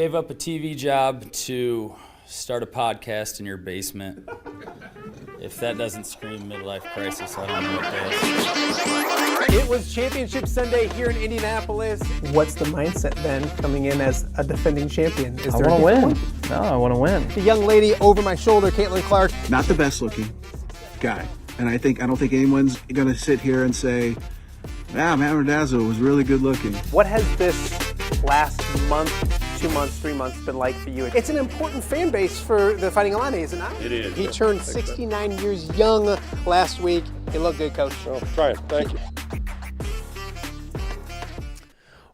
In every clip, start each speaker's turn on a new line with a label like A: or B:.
A: gave up a TV job to start a podcast in your basement. If that doesn't scream midlife crisis, I don't know what does.
B: It was Championship Sunday here in Indianapolis. What's the mindset then coming in as a defending champion?
C: I want to win. No, I want to win.
B: The young lady over my shoulder, Caitlin Clark.
D: Not the best looking guy. And I don't think anyone's going to sit here and say, Matt Randazzo was really good looking.
B: What has this last month, 2 months, 3 months been like for you? It's an important fan base for the Fighting Illini, is it not?
E: It is.
B: He turned 69 years young last week. You look good, Coach.
E: Oh, try it. Thank you.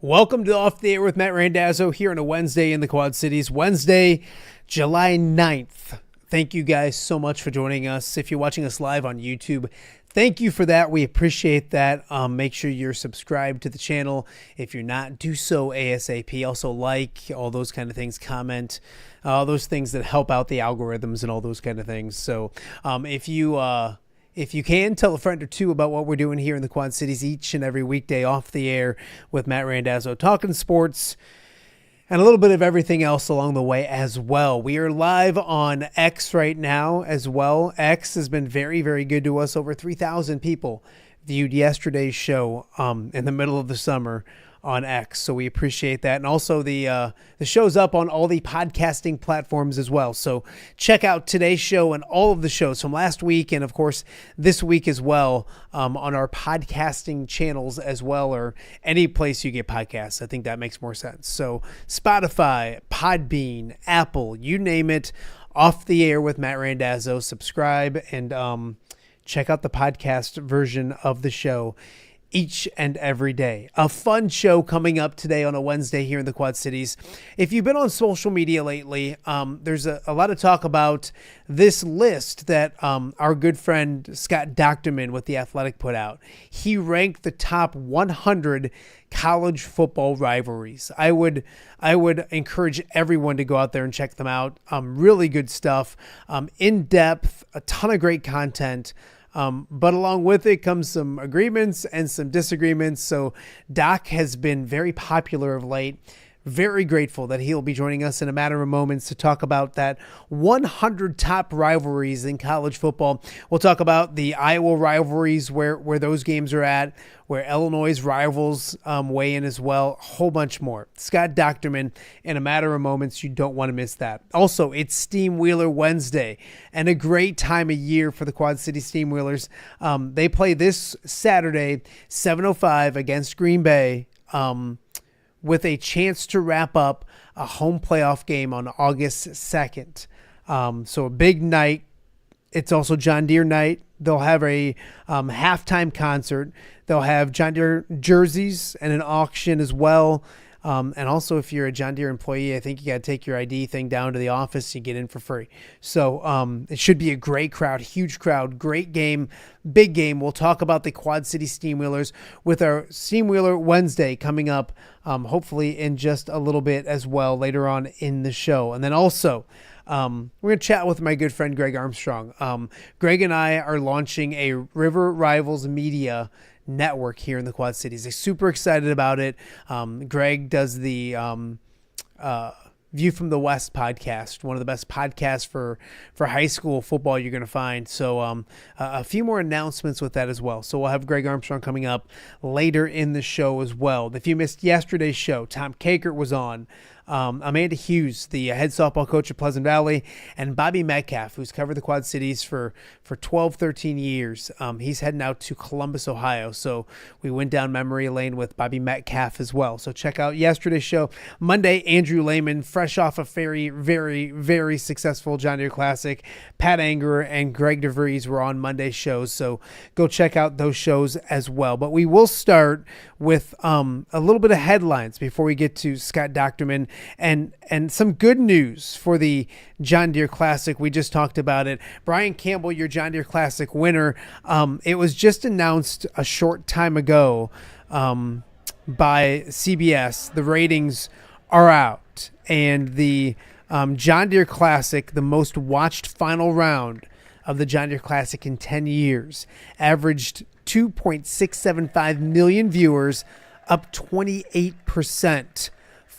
B: Welcome to Off the Air with Matt Randazzo here on a Wednesday in the Quad Cities. Wednesday, July 9th. Thank you guys so much for joining us. If you're watching us live on YouTube, thank you for that. We appreciate that. Make sure you're subscribed to the channel. If you're not, do so ASAP. Also like, all those kind of things, comment, all those things that help out the algorithms and all those kind of things. So if you can, tell a friend or two about what we're doing here in the Quad Cities each and every weekday off the air with Matt Randazzo, talking sports and a little bit of everything else along the way as well. We are live on X right now as well. X has been very, very good to us. Over 3,000 people viewed yesterday's show in the middle of the summer on X, so we appreciate that. And also the show's up on all the podcasting platforms as well, so check out today's show and all of the shows from last week and of course this week as well on our podcasting channels as well, or any place you get podcasts. I think that makes more sense. So Spotify, Podbean, Apple, you name it. Off the Air with Matt Randazzo. Subscribe and check out the podcast version of the show each and every day. A fun show coming up today on a Wednesday here in the Quad Cities. If you've been on social media lately, there's a lot of talk about this list that our good friend Scott Dochterman with The Athletic put out. He ranked the top 100 college football rivalries. I would encourage everyone to go out there and check them out. Really good stuff, in depth, a ton of great content. But along with it comes some agreements and some disagreements. So Doc has been very popular of late. Very grateful that he'll be joining us in a matter of moments to talk about that 100 top rivalries in college football. We'll talk about the Iowa rivalries, where those games are at, where Illinois' rivals weigh in as well, a whole bunch more. Scott Dochterman in a matter of moments. You don't want to miss that. Also, it's Steamwheeler Wednesday and a great time of year for the Quad City Steamwheelers. They play this Saturday, 7:05 against Green Bay, with a chance to wrap up a home playoff game on August 2nd. So a big night. It's also John Deere night. They'll have a halftime concert. They'll have John Deere jerseys and an auction as well. And also, if you're a John Deere employee, I think you got to take your ID thing down to the office. You get in for free. So it should be a great crowd, huge crowd, great game, big game. We'll talk about the Quad City Steamwheelers with our Steamwheeler Wednesday coming up, hopefully in just a little bit as well later on in the show. And then also, we're going to chat with my good friend Greg Armstrong. Greg and I are launching a River Rivals Media network here in the Quad Cities. They're super excited about it. Greg does the View from the West podcast, one of the best podcasts for high school football you're going to find. So a few more announcements with that as well. So we'll have Greg Armstrong coming up later in the show as well. If you missed yesterday's show, Tom Kakert was on. Amanda Hughes, the head softball coach of Pleasant Valley, and Bobby Metcalf, who's covered the Quad Cities for 12, 13 years. He's heading out to Columbus, Ohio. So we went down memory lane with Bobby Metcalf as well. So check out yesterday's show. Monday, Andrew Lehman, fresh off a very, very, very successful John Deere Classic. Pat Angerer and Greg DeVries were on Monday's shows. So go check out those shows as well. But we will start with a little bit of headlines before we get to Scott Dochterman. And some good news for the John Deere Classic. We just talked about it. Brian Campbell, your John Deere Classic winner. It was just announced a short time ago by CBS. The ratings are out. And the John Deere Classic, the most watched final round of the John Deere Classic in 10 years, averaged 2.675 million viewers, up 28%.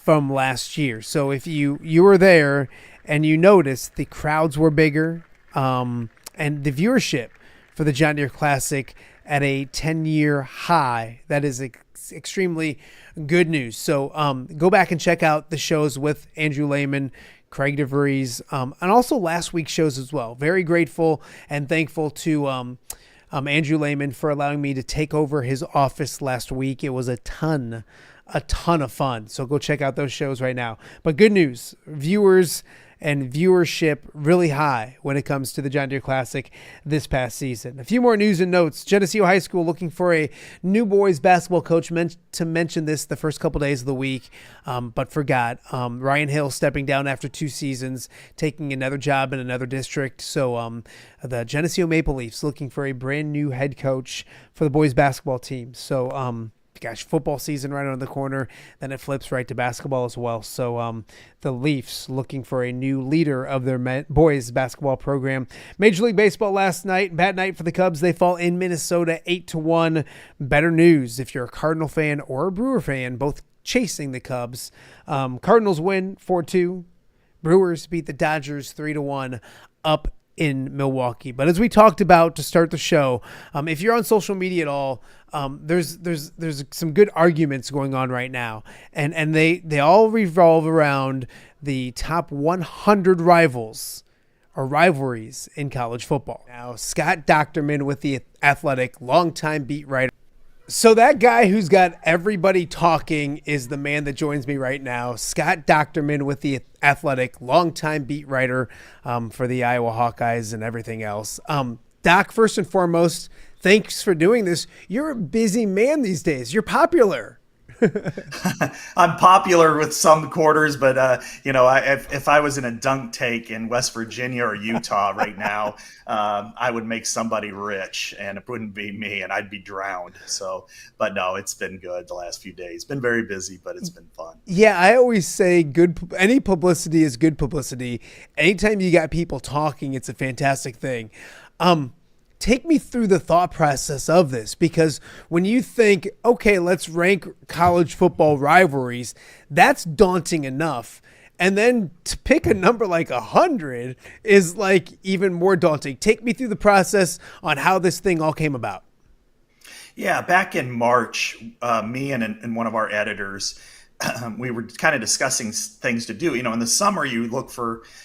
B: from last year. So if you were there and you noticed the crowds were bigger, and the viewership for the John Deere Classic at a 10-year high, that is extremely good news. So go back and check out the shows with Andrew Lehman, Craig DeVries, and also last week's shows as well. Very grateful and thankful to Andrew Lehman for allowing me to take over his office last week. It was a ton of fun. So go check out those shows right now. But good news, viewers and viewership really high when it comes to the John Deere Classic this past season. A few more news and notes. Geneseo High School looking for a new boys basketball coach. Meant to mention this the first couple days of the week, but forgot. Ryan Hill stepping down after 2 seasons, taking another job in another district. So the Geneseo Maple Leafs looking for a brand new head coach for the boys basketball team. So gosh, football season right around the corner, then it flips right to basketball as well. So the Leafs looking for a new leader of their boys basketball program. Major League Baseball last night, bad night for the Cubs. They fall in Minnesota 8-1. Better news if you're a Cardinal fan or a Brewer fan, both chasing the Cubs. Cardinals win 4-2. Brewers beat the Dodgers 3-1 up in Milwaukee. But as we talked about to start the show, if you're on social media at all, there's some good arguments going on right now, and they all revolve around the top 100 rivals or rivalries in college football. Now, Scott Dochterman with The Athletic, longtime beat writer. So that guy who's got everybody talking is the man that joins me right now, Scott Dochterman with The Athletic, longtime beat writer for the Iowa Hawkeyes and everything else. Doc, first and foremost, thanks for doing this. You're a busy man these days. You're popular.
E: I'm popular with some quarters, but if I was in a dunk tank in West Virginia or Utah right now, I would make somebody rich, and it wouldn't be me, and I'd be drowned. So, but no, it's been good the last few days. Been very busy, but it's been fun.
B: Yeah, I always say any publicity is good publicity. Anytime you got people talking, it's a fantastic thing. Take me through the thought process of this, because when you think, okay, let's rank college football rivalries, that's daunting enough. And then to pick a number like 100 is like even more daunting. Take me through the process on how this thing all came about.
E: Yeah, back in March, me and one of our editors, we were kind of discussing things to do. In the summer, you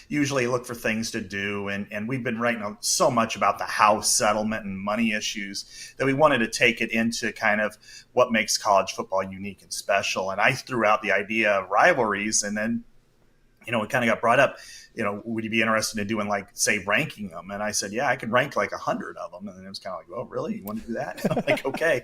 E: usually look for things to do. And we've been writing so much about the House settlement and money issues that we wanted to take it into kind of what makes college football unique and special. And I threw out the idea of rivalries, and then, it kind of got brought up, would you be interested in doing ranking them? And I said, yeah, I could rank 100 of them. And it was kind of like, oh, really? You want to do that? I'm like, okay.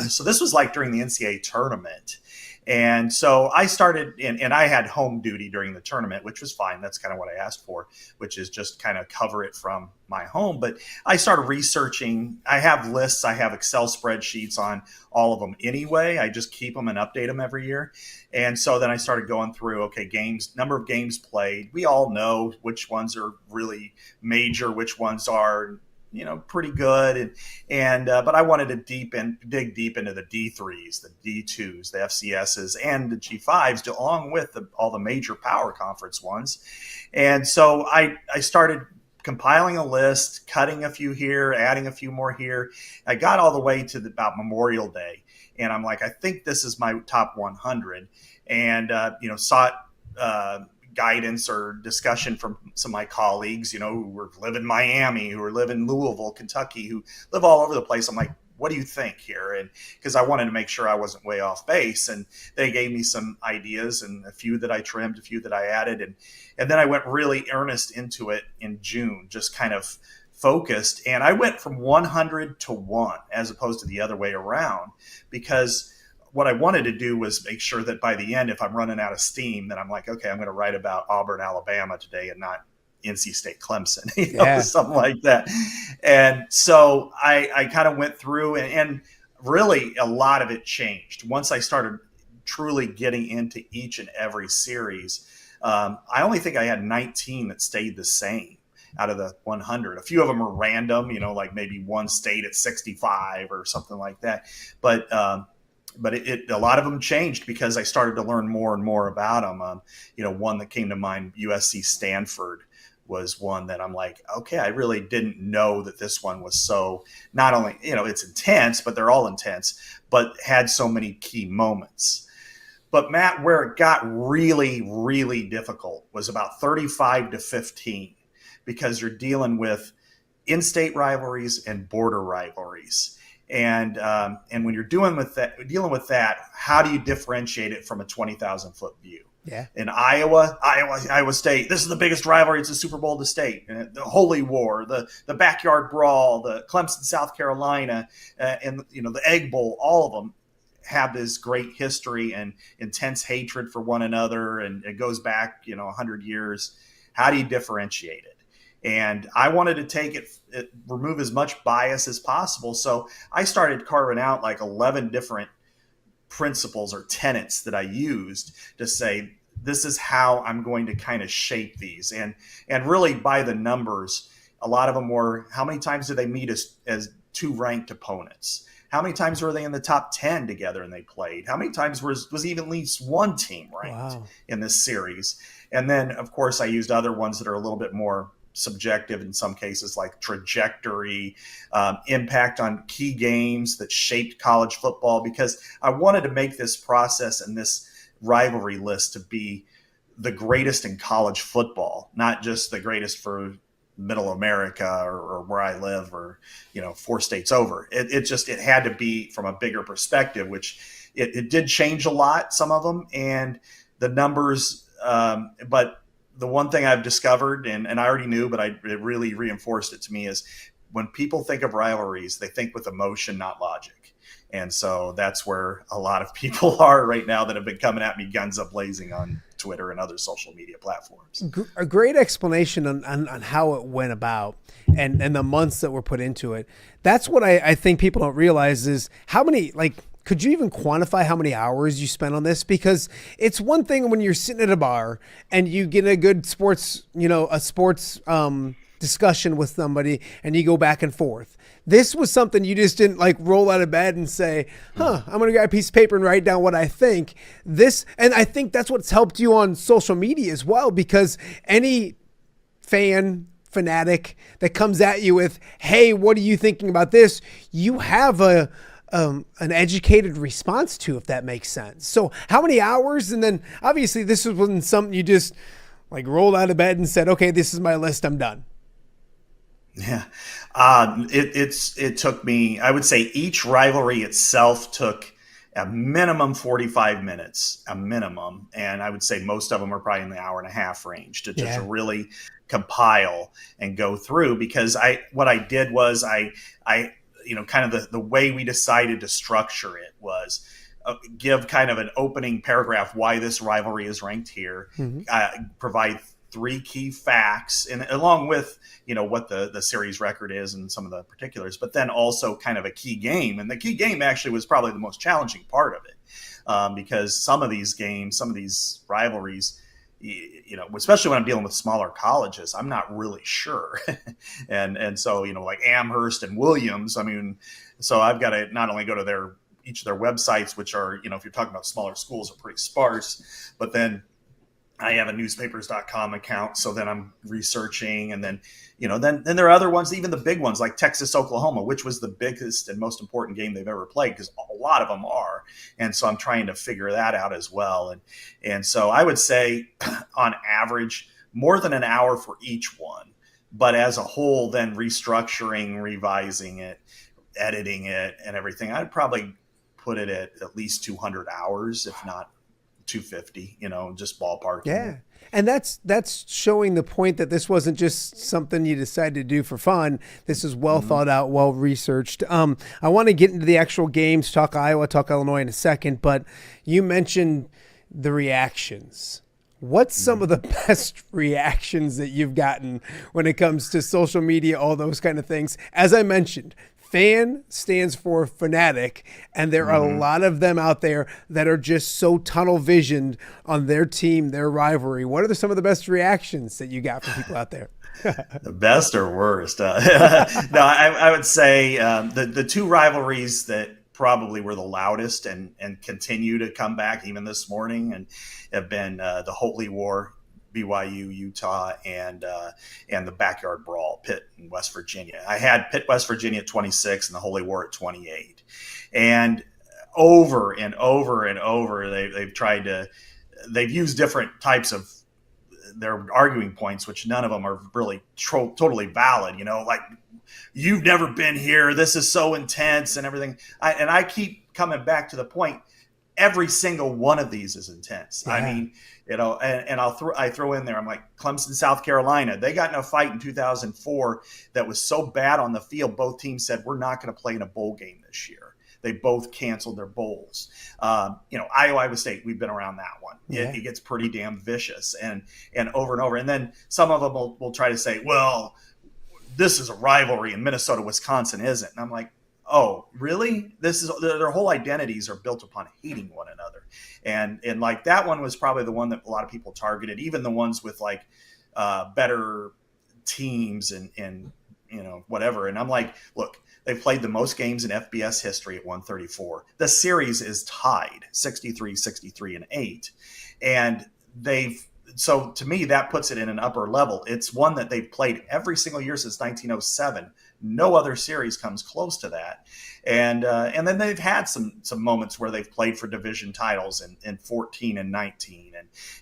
E: So this was during the NCAA tournament. And so I started, and I had home duty during the tournament, which was fine. That's kind of what I asked for, which is just kind of cover it from my home. But I started researching. I have lists. I have Excel spreadsheets on all of them anyway. I just keep them and update them every year. And so then I started going through, okay, number of games played. We all know which ones are really major, which ones are pretty good. But I wanted to dig deep into the D3s, the D2s, the FCSs, and the G5s, along with all the major power conference ones. And so I started compiling a list, cutting a few here, adding a few more here. I got all the way to about Memorial Day. And I'm like, I think this is my top 100. And, sought guidance or discussion from some of my colleagues, who live in Miami, who live in Louisville, Kentucky, who live all over the place. I'm like, what do you think here? And because I wanted to make sure I wasn't way off base, and they gave me some ideas, and a few that I trimmed, a few that I added. And then I went really earnest into it in June, just kind of focused. And I went from 100 to 1 as opposed to the other way around, because what I wanted to do was make sure that by the end, if I'm running out of steam, then I'm like, okay, I'm going to write about Auburn, Alabama today and not NC State, Clemson, something like that. And so I kind of went through, and really a lot of it changed. Once I started truly getting into each and every series, I only think I had 19 that stayed the same out of the 100. A few of them are random, like maybe one stayed at 65 or something like that. But but a lot of them changed because I started to learn more and more about them. One that came to mind, USC Stanford, was one that I'm like, okay, I really didn't know that this one was so, not only, it's intense, but they're all intense, but had so many key moments. But Matt, where it got really, really difficult was about 35 to 15, because you're dealing with in-state rivalries and border rivalries. And when you're dealing with that, how do you differentiate it from a 20,000 foot view?
B: Yeah.
E: In Iowa State, this is the biggest rivalry. It's the Super Bowl of the state. The Holy War, the backyard brawl, the Clemson, South Carolina, and the Egg Bowl. All of them have this great history and intense hatred for one another, and it goes back 100 years. How do you differentiate it? And I wanted to take it, remove as much bias as possible. So I started carving out like 11 different principles or tenets that I used to say, this is how I'm going to kind of shape these. And really by the numbers, a lot of them were, how many times did they meet as two ranked opponents? How many times were they in the top 10 together and they played? How many times was even at least one team ranked in this series? And then, of course, I used other ones that are a little bit more subjective in some cases, like trajectory, impact on key games that shaped college football, because I wanted to make this process and this rivalry list to be the greatest in college football, not just the greatest for middle America or where I live or, 4 states over. It had to be from a bigger perspective, which it did change a lot, some of them, and the numbers, but the one thing I've discovered, and I already knew, but it really reinforced it to me, is when people think of rivalries, they think with emotion, not logic. And so that's where a lot of people are right now that have been coming at me guns a-blazing on Twitter and other social media platforms.
B: A great explanation on how it went about and the months that were put into it. That's what I think people don't realize is how many, could you even quantify how many hours you spent on this? Because it's one thing when you're sitting at a bar and you get a good sports discussion with somebody and you go back and forth. This was something you just didn't roll out of bed and say, I'm going to grab a piece of paper and write down what I think. And I think that's what's helped you on social media as well, because any fanatic that comes at you with, hey, what are you thinking about this? You have an educated response to, if that makes sense. So how many hours? And then obviously this wasn't something you just rolled out of bed and said, okay, this is my list, I'm done.
E: Yeah. It took me, I would say each rivalry itself took a minimum 45 minutes, a minimum. And I would say most of them are probably in the hour and a half range to just really compile and go through, because what I did was I kind of the way we decided to structure it was give kind of an opening paragraph why this rivalry is ranked here, provide 3 key facts, and along with what the series record is and some of the particulars, but then also kind of a key game. And the key game actually was probably the most challenging part of it, because some of these games, some of these rivalries, especially when I'm dealing with smaller colleges, I'm not really sure. and so, like Amherst and Williams, so I've got to not only go to each of their websites, which are, if you're talking about smaller schools, are pretty sparse, but then I have a newspapers.com account. So then I'm researching, and then, then there are other ones, even the big ones like Texas, Oklahoma, which was the biggest and most important game they've ever played, because a lot of them are. And so I'm trying to figure that out as well. And so I would say on average, more than an hour for each one, but as a whole, then restructuring, revising it, editing it and everything, I'd probably put it at least 200 hours, if not 250, just ballpark.
B: Yeah. And that's showing the point that this wasn't just something you decided to do for fun. This is well thought out, well researched. I want to get into the actual games, talk Iowa, talk Illinois in a second, but you mentioned the reactions. What's some of the best reactions that you've gotten when it comes to social media, all those kind of things? As I mentioned, fan stands for fanatic, and there are a lot of them out there that are just so tunnel visioned on their team, their rivalry. What are some of the best reactions that you got from people out there?
E: The best or worst? No, I would say the 2 rivalries that probably were the loudest and continue to come back even this morning, and have been the Holy War, BYU, Utah, and the Backyard Brawl, Pitt and West Virginia. I had Pitt, West Virginia at 26 and the Holy War at 28. And over and over and over, they've used different types of their arguing points, which none of them are really totally valid. Like, you've never been here, this is so intense and everything. I keep coming back to the point, every single one of these is intense. Yeah. I mean, and I throw in there, I'm like, Clemson, South Carolina, they got in a fight in 2004 that was so bad on the field, both teams said, we're not going to play in a bowl game this year. They both canceled their bowls. Iowa State, we've been around that one. Yeah. It gets pretty damn vicious and over and over. And then some of them will try to say, well, this is a rivalry and Minnesota, Wisconsin isn't. And I'm like, oh, really? Their whole identities are built upon hating one another. And like that one was probably the one that a lot of people targeted, even the ones with like better teams and whatever. And I'm like, look, they've played the most games in FBS history at 134. The series is tied 63, 63, and 8. And so to me, that puts it in an upper level. It's one that they've played every single year since 1907. No other series comes close to that. And then they've had some moments where they've played for division titles in 14 and 19,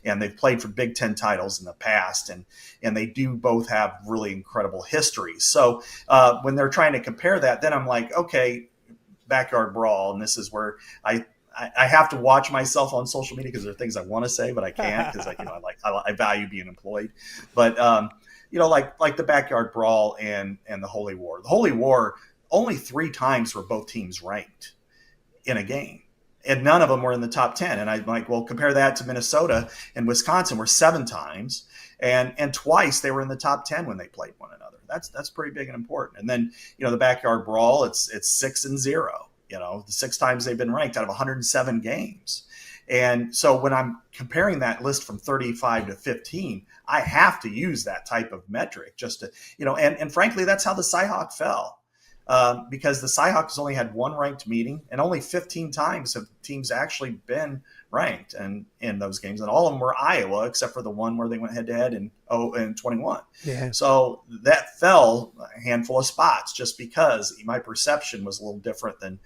E: and they've played for Big Ten titles in the past, and they do both have really incredible histories. So when they're trying to compare that, then I'm like, okay, Backyard Brawl, and this is where I have to watch myself on social media because there are things I want to say, but I can't because I value being employed. But like the Backyard Brawl and the Holy War. The Holy War, only 3 times were both teams ranked in a game, and none of them were in the top 10. And I'm like, well, compare that to Minnesota and Wisconsin, were 7 times, and twice they were in the top 10 when they played one another. That's pretty big and important. And then the Backyard Brawl, it's 6-0. The 6 times they've been ranked out of 107 games. And so when I'm comparing that list from 35 to 15, I have to use that type of metric just to, and frankly, that's how the Cyhawk fell. Because the Cyhawks only had 1 ranked meeting, and only 15 times have teams actually been ranked in those games. And all of them were Iowa, except for the one where they went head to head in 21. Yeah. So that fell a handful of spots just because my perception was a little different than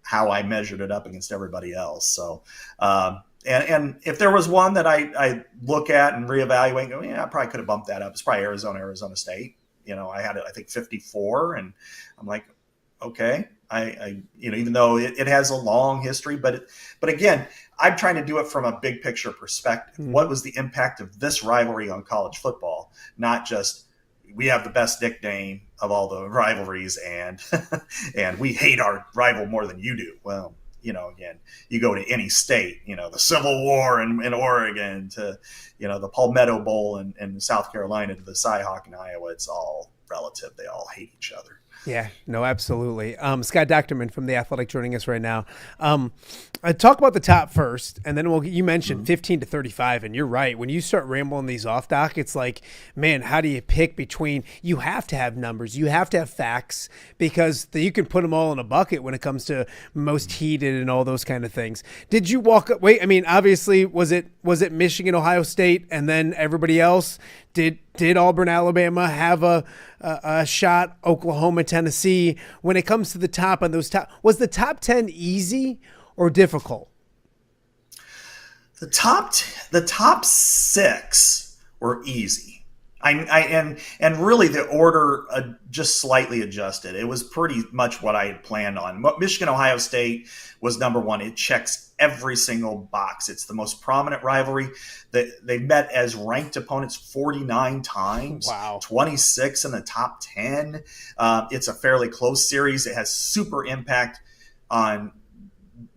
E: how I measured it up against everybody else. So, and if there was one that I look at and reevaluate and go, yeah, I probably could have bumped that up. It's probably Arizona State. I had it, I think 54, and I'm like, okay, I even though it has a long history, but again, I'm trying to do it from a big picture perspective. Mm-hmm. What was the impact of this rivalry on college football? Not just we have the best nickname of all the rivalries, and and we hate our rival more than you do. Well, again, you go to any state, the Civil War in Oregon to, the Palmetto Bowl in South Carolina to the Cyhawk in Iowa, it's all relative. They all hate each other.
B: Yeah, no, absolutely. Scott Dochterman from The Athletic joining us right now. Talk about the top first, and then you mentioned 15 to 35, and you're right. When you start rambling these off, Doc, it's like, man, how do you pick between – you have to have numbers. You have to have facts because you can put them all in a bucket when it comes to most heated and all those kind of things. Did you obviously, was it Michigan, Ohio State, and then everybody else? Did Auburn, Alabama have a shot? Oklahoma, Tennessee. When it comes to the top and those top, was the top 10 easy or difficult?
E: The top 6 were easy. And really the order just slightly adjusted. It was pretty much what I had planned on. Michigan, Ohio State was number 1. It checks every single box. It's the most prominent rivalry. They met as ranked opponents 49 times. Wow. 26 in the top 10. It's a fairly close series. It has super impact on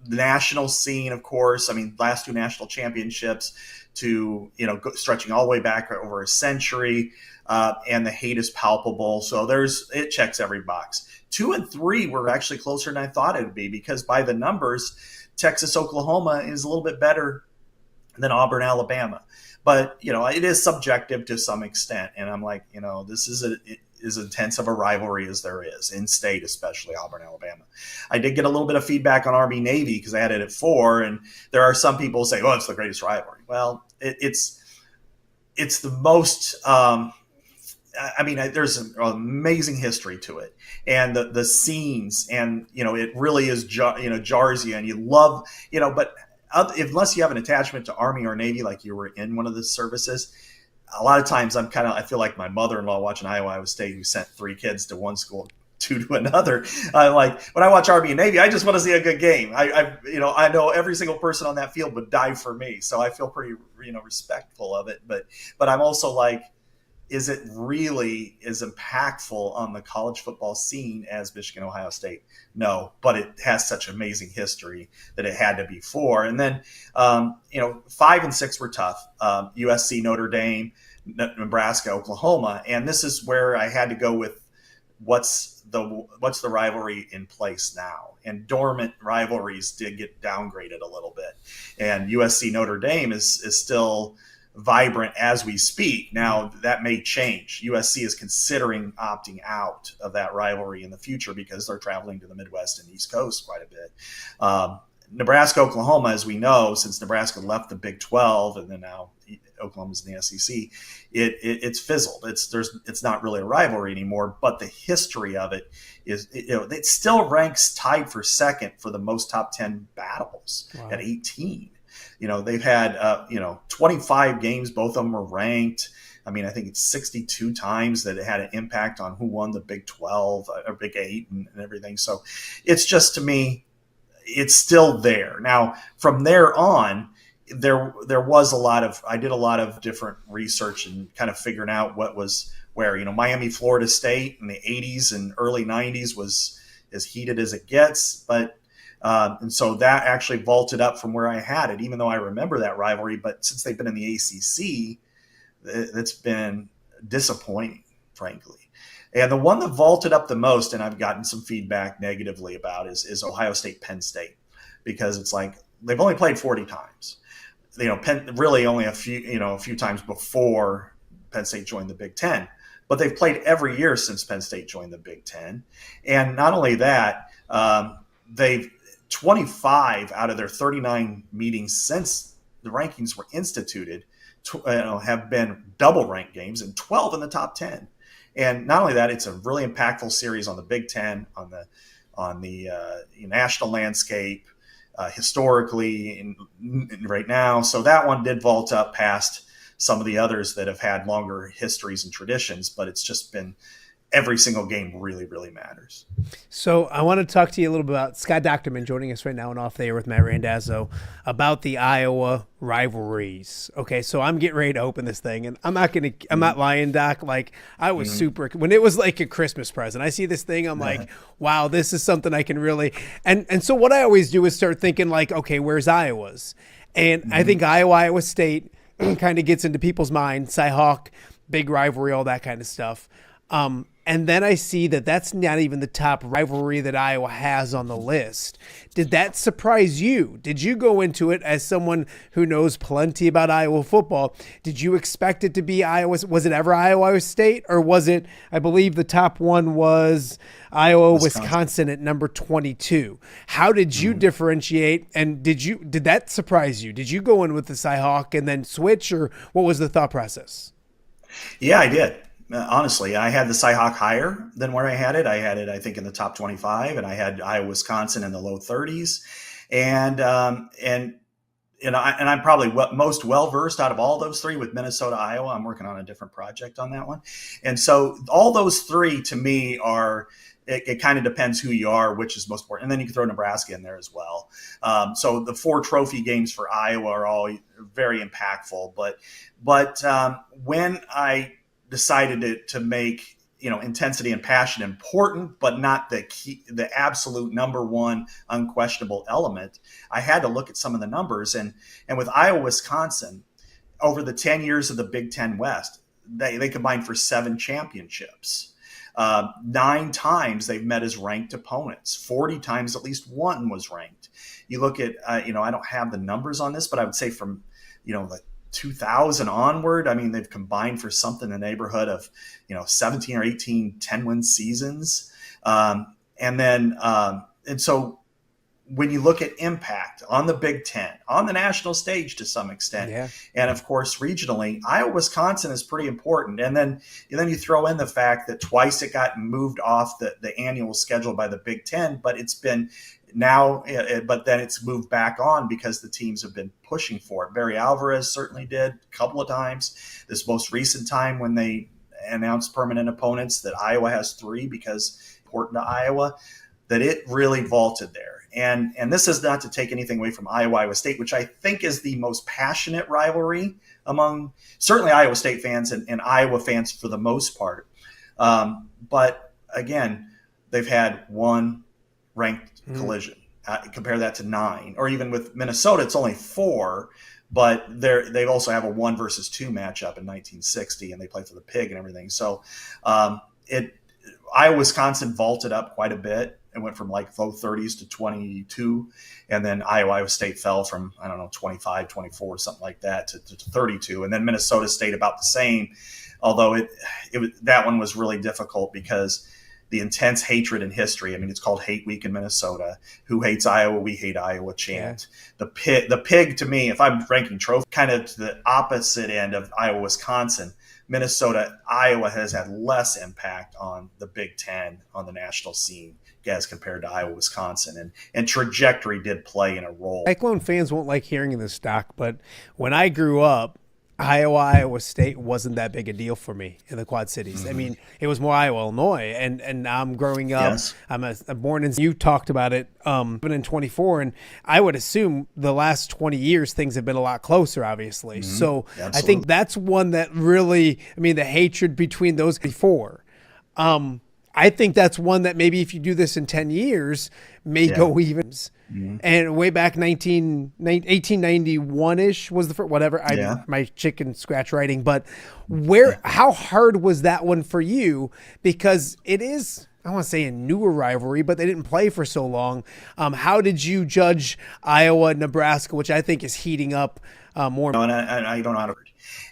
E: the national scene, of course. I mean, last 2 national championships to, stretching all the way back over a century, and the hate is palpable. So it checks every box. 2 and 3 were actually closer than I thought it would be because by the numbers, Texas, Oklahoma is a little bit better than Auburn, Alabama. But, it is subjective to some extent. And I'm like, this is as intense of a rivalry as there is in state, especially Auburn, Alabama. I did get a little bit of feedback on Army Navy because I had it at 4, and there are some people who say, "Oh, it's the greatest rivalry." Well, it's the most. There's an amazing history to it, and the scenes, and it really is jars you, and you love but. Unless you have an attachment to Army or Navy, like you were in one of the services, a lot of times I feel like my mother-in-law watching Iowa State, who sent 3 kids to one school, 2 to another. Like when I watch Army and Navy, I just want to see a good game. I know every single person on that field would die for me, so I feel pretty respectful of it. But I'm also like, is it really as impactful on the college football scene as Michigan, Ohio State? No, but it has such amazing history that it had to be 4. And then, 5 and 6 were tough. USC, Notre Dame, Nebraska, Oklahoma. And this is where I had to go with what's the rivalry in place now. And dormant rivalries did get downgraded a little bit. And USC, Notre Dame is still vibrant as we speak. Now that may change. USC is considering opting out of that rivalry in the future because they're traveling to the Midwest and East Coast quite a bit. Nebraska, Oklahoma, as we know, since Nebraska left the Big 12 and then now Oklahoma's in the SEC, it's fizzled. It's not really a rivalry anymore. But the history of it is, it still ranks tied for second for the most top 10 battles at 18. They've had, 25 games. Both of them were ranked. I think it's 62 times that it had an impact on who won the Big 12 or Big 8 and everything. So it's just, to me, it's still there. Now, from there on, there was I did a lot of different research and kind of figuring out what was where. Miami, Florida State in the 80s and early 90s was as heated as it gets. But and so that actually vaulted up from where I had it, even though I remember that rivalry. But since they've been in the ACC, it's been disappointing, frankly. And the one that vaulted up the most, and I've gotten some feedback negatively about, is Ohio State, Penn State, because it's like they've only played 40 times. Penn really only a few times before Penn State joined the Big Ten, but they've played every year since Penn State joined the Big Ten. And not only that, they've 25 out of their 39 meetings since the rankings were instituted have been double ranked games, and 12 in the top 10. And not only that, it's a really impactful series on the Big Ten, on the national landscape, historically, right now. So that one did vault up past some of the others that have had longer histories and traditions, but it's just been every single game really, really matters.
B: So I want to talk to you a little bit about Scott Dochterman joining us right now and Off the Air with Matt Randazzo about the Iowa rivalries. Okay, so I'm getting ready to open this thing, and I'm not lying, Doc. Like, I was super, when it was like a Christmas present, I see this thing, I'm like, wow, this is something I can really, and so what I always do is start thinking like, okay, where's Iowa's? And I think Iowa State kind of gets into people's minds, Cy-Hawk, big rivalry, all that kind of stuff. And then I see that that's not even the top rivalry that Iowa has on the list. Did that surprise you? Did you go into it as someone who knows plenty about Iowa football? Did you expect it to be Iowa? Was it ever Iowa State, or was it, I believe the top one was Iowa, Wisconsin at number 22. How did you differentiate, and did that surprise you? Did you go in with the Cy-Hawk and then switch, or what was the thought process?
E: Yeah, I did. Honestly, I had the Cy-Hawk higher than where I had it. I think, in the top 25, and I had Iowa, Wisconsin in the low 30s. And I'm probably most well-versed out of all those three with Minnesota, Iowa. I'm working on a different project on that one. And so all those three to me are, it kind of depends who you are, which is most important. And then you can throw Nebraska in there as well. So the 4 trophy games for Iowa are all very impactful. But when I decided to make intensity and passion important, but not the absolute number one unquestionable element, I had to look at some of the numbers. And with Iowa, Wisconsin, over the 10 years of the Big Ten West, they combined for 7 championships. 9 times they've met as ranked opponents. 40 times at least one was ranked. You look at, I don't have the numbers on this, but I would say from, the 2000 onward, I mean, they've combined for something in the neighborhood of, 17 or 18 10-win seasons. And so when you look at impact on the Big Ten, on the national stage to some extent, and of course regionally, Iowa, Wisconsin is pretty important. And then you throw in the fact that twice it got moved off the annual schedule by the Big Ten, but it's been but then it's moved back on because the teams have been pushing for it. Barry Alvarez certainly did a couple of times. This most recent time when they announced permanent opponents that Iowa has 3 because important to Iowa, that it really vaulted there. And this is not to take anything away from Iowa State, which I think is the most passionate rivalry among certainly Iowa State fans and Iowa fans for the most part. But again, they've had 1 ranked collision. Compare that to 9, or even with Minnesota, it's only 4. But they also have a 1 versus 2 matchup in 1960, and they play for the Pig and everything. So Iowa Wisconsin vaulted up quite a bit. It went from like low 30s to 22, and then Iowa State fell from 25, 24, something like that to 32, and then Minnesota stayed about the same. Although that one was really difficult because the intense hatred in history. I mean, it's called Hate Week in Minnesota. Who hates Iowa? We hate Iowa chant. Yeah. The Pig to me, if I'm ranking trophy, kind of to the opposite end of Iowa, Wisconsin. Minnesota, Iowa has had less impact on the Big Ten on the national scene as compared to Iowa, Wisconsin, and trajectory did play in a role.
B: Cyclone fans won't like hearing this, Doc, but when I grew up, Iowa State wasn't that big a deal for me in the Quad Cities. I mean, it was more Iowa, Illinois, and now I'm growing up. Yes. I'm born in. You talked about it, but in 24, and I would assume the last 20 years things have been a lot closer, obviously. So absolutely. I think that's one that really, I mean, the hatred between those before. I think that's one that maybe if you do this in 10 years, may go even. And way back 1891-ish was the first, whatever, my chicken scratch writing. But how hard was that one for you? Because it is, I want to say a newer rivalry, but they didn't play for so long. How did you judge Iowa, Nebraska, which I think is heating up more?
E: And I don't know how to.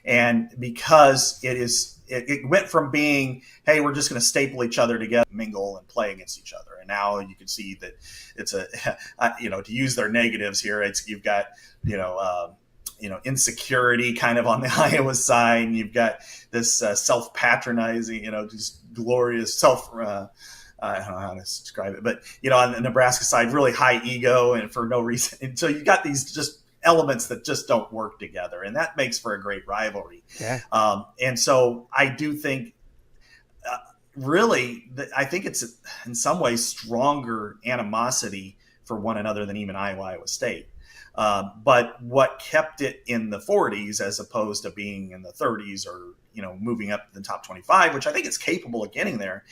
E: And because it went from being, hey, we're just going to staple each other together, mingle and play against each other. And now you can see that it's to use their negatives here, you've got, insecurity kind of on the Iowa side. And you've got this self-patronizing, just glorious I don't know how to describe it, but, on the Nebraska side, really high ego and for no reason. And so you got these just elements that just don't work together, and that makes for a great rivalry. And so I do think I think it's in some ways stronger animosity for one another than even Iowa State. But what kept it in the 40s as opposed to being in the 30s or moving up to the top 25, which I think it's capable of getting there,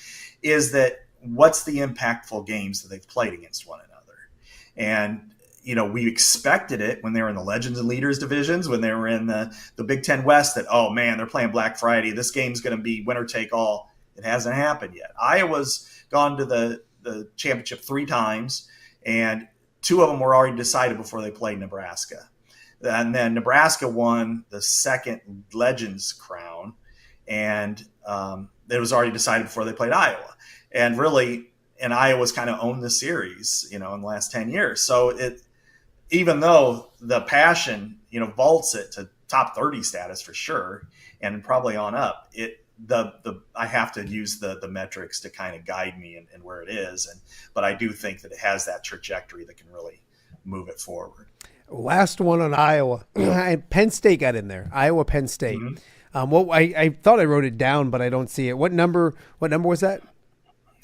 E: is that what's the impactful games that they've played against one another. And we expected it when they were in the Legends and Leaders divisions, when they were in the Big Ten West, that, oh, man, they're playing Black Friday. This game's going to be winner take all. It hasn't happened yet. Iowa's gone to the championship 3 times, and 2 of them were already decided before they played Nebraska. And then Nebraska won the second Legends crown, and it was already decided before they played Iowa. And really, Iowa's kind of owned the series, in the last 10 years. So even though the passion, vaults it to top 30 status for sure, and probably on up, I have to use the metrics to kind of guide me and where it is. But I do think that it has that trajectory that can really move it forward.
B: Last one on Iowa. Penn State got in there. Iowa, Penn State. I thought I wrote it down, but I don't see it. What number was that?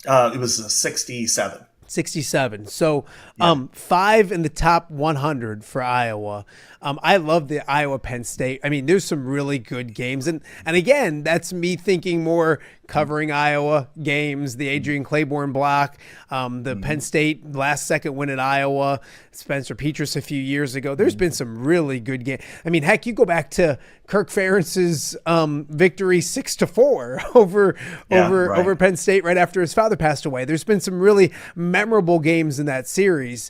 E: It was 67.
B: 67. So 5 in the top 100 for Iowa. I love the Iowa Penn State. I mean, there's some really good games. And again, that's me thinking more covering Iowa games, the Adrian Claiborne block, the Penn State last second win at Iowa, Spencer Petras a few years ago. There's been some really good games. I mean, heck, you go back to Kirk Ferentz's victory 6-4 over Penn State right after his father passed away. There's been some really memorable memorable games in that series.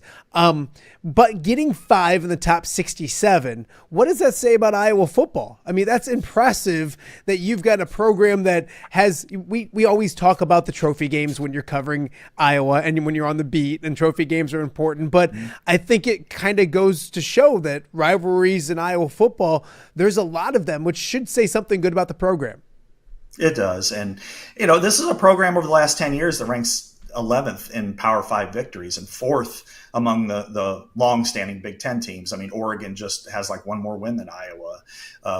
B: But getting 5 in the top 67, what does that say about Iowa football? I mean, that's impressive that you've got a program that has, we always talk about the trophy games when you're covering Iowa and when you're on the beat, and trophy games are important. But I think it kind of goes to show that rivalries in Iowa football, there's a lot of them, which should say something good about the program.
E: It does. And, this is a program over the last 10 years that ranks 11th in Power 5 victories and 4th among the long-standing Big Ten teams. I mean, Oregon just has like one more win than Iowa.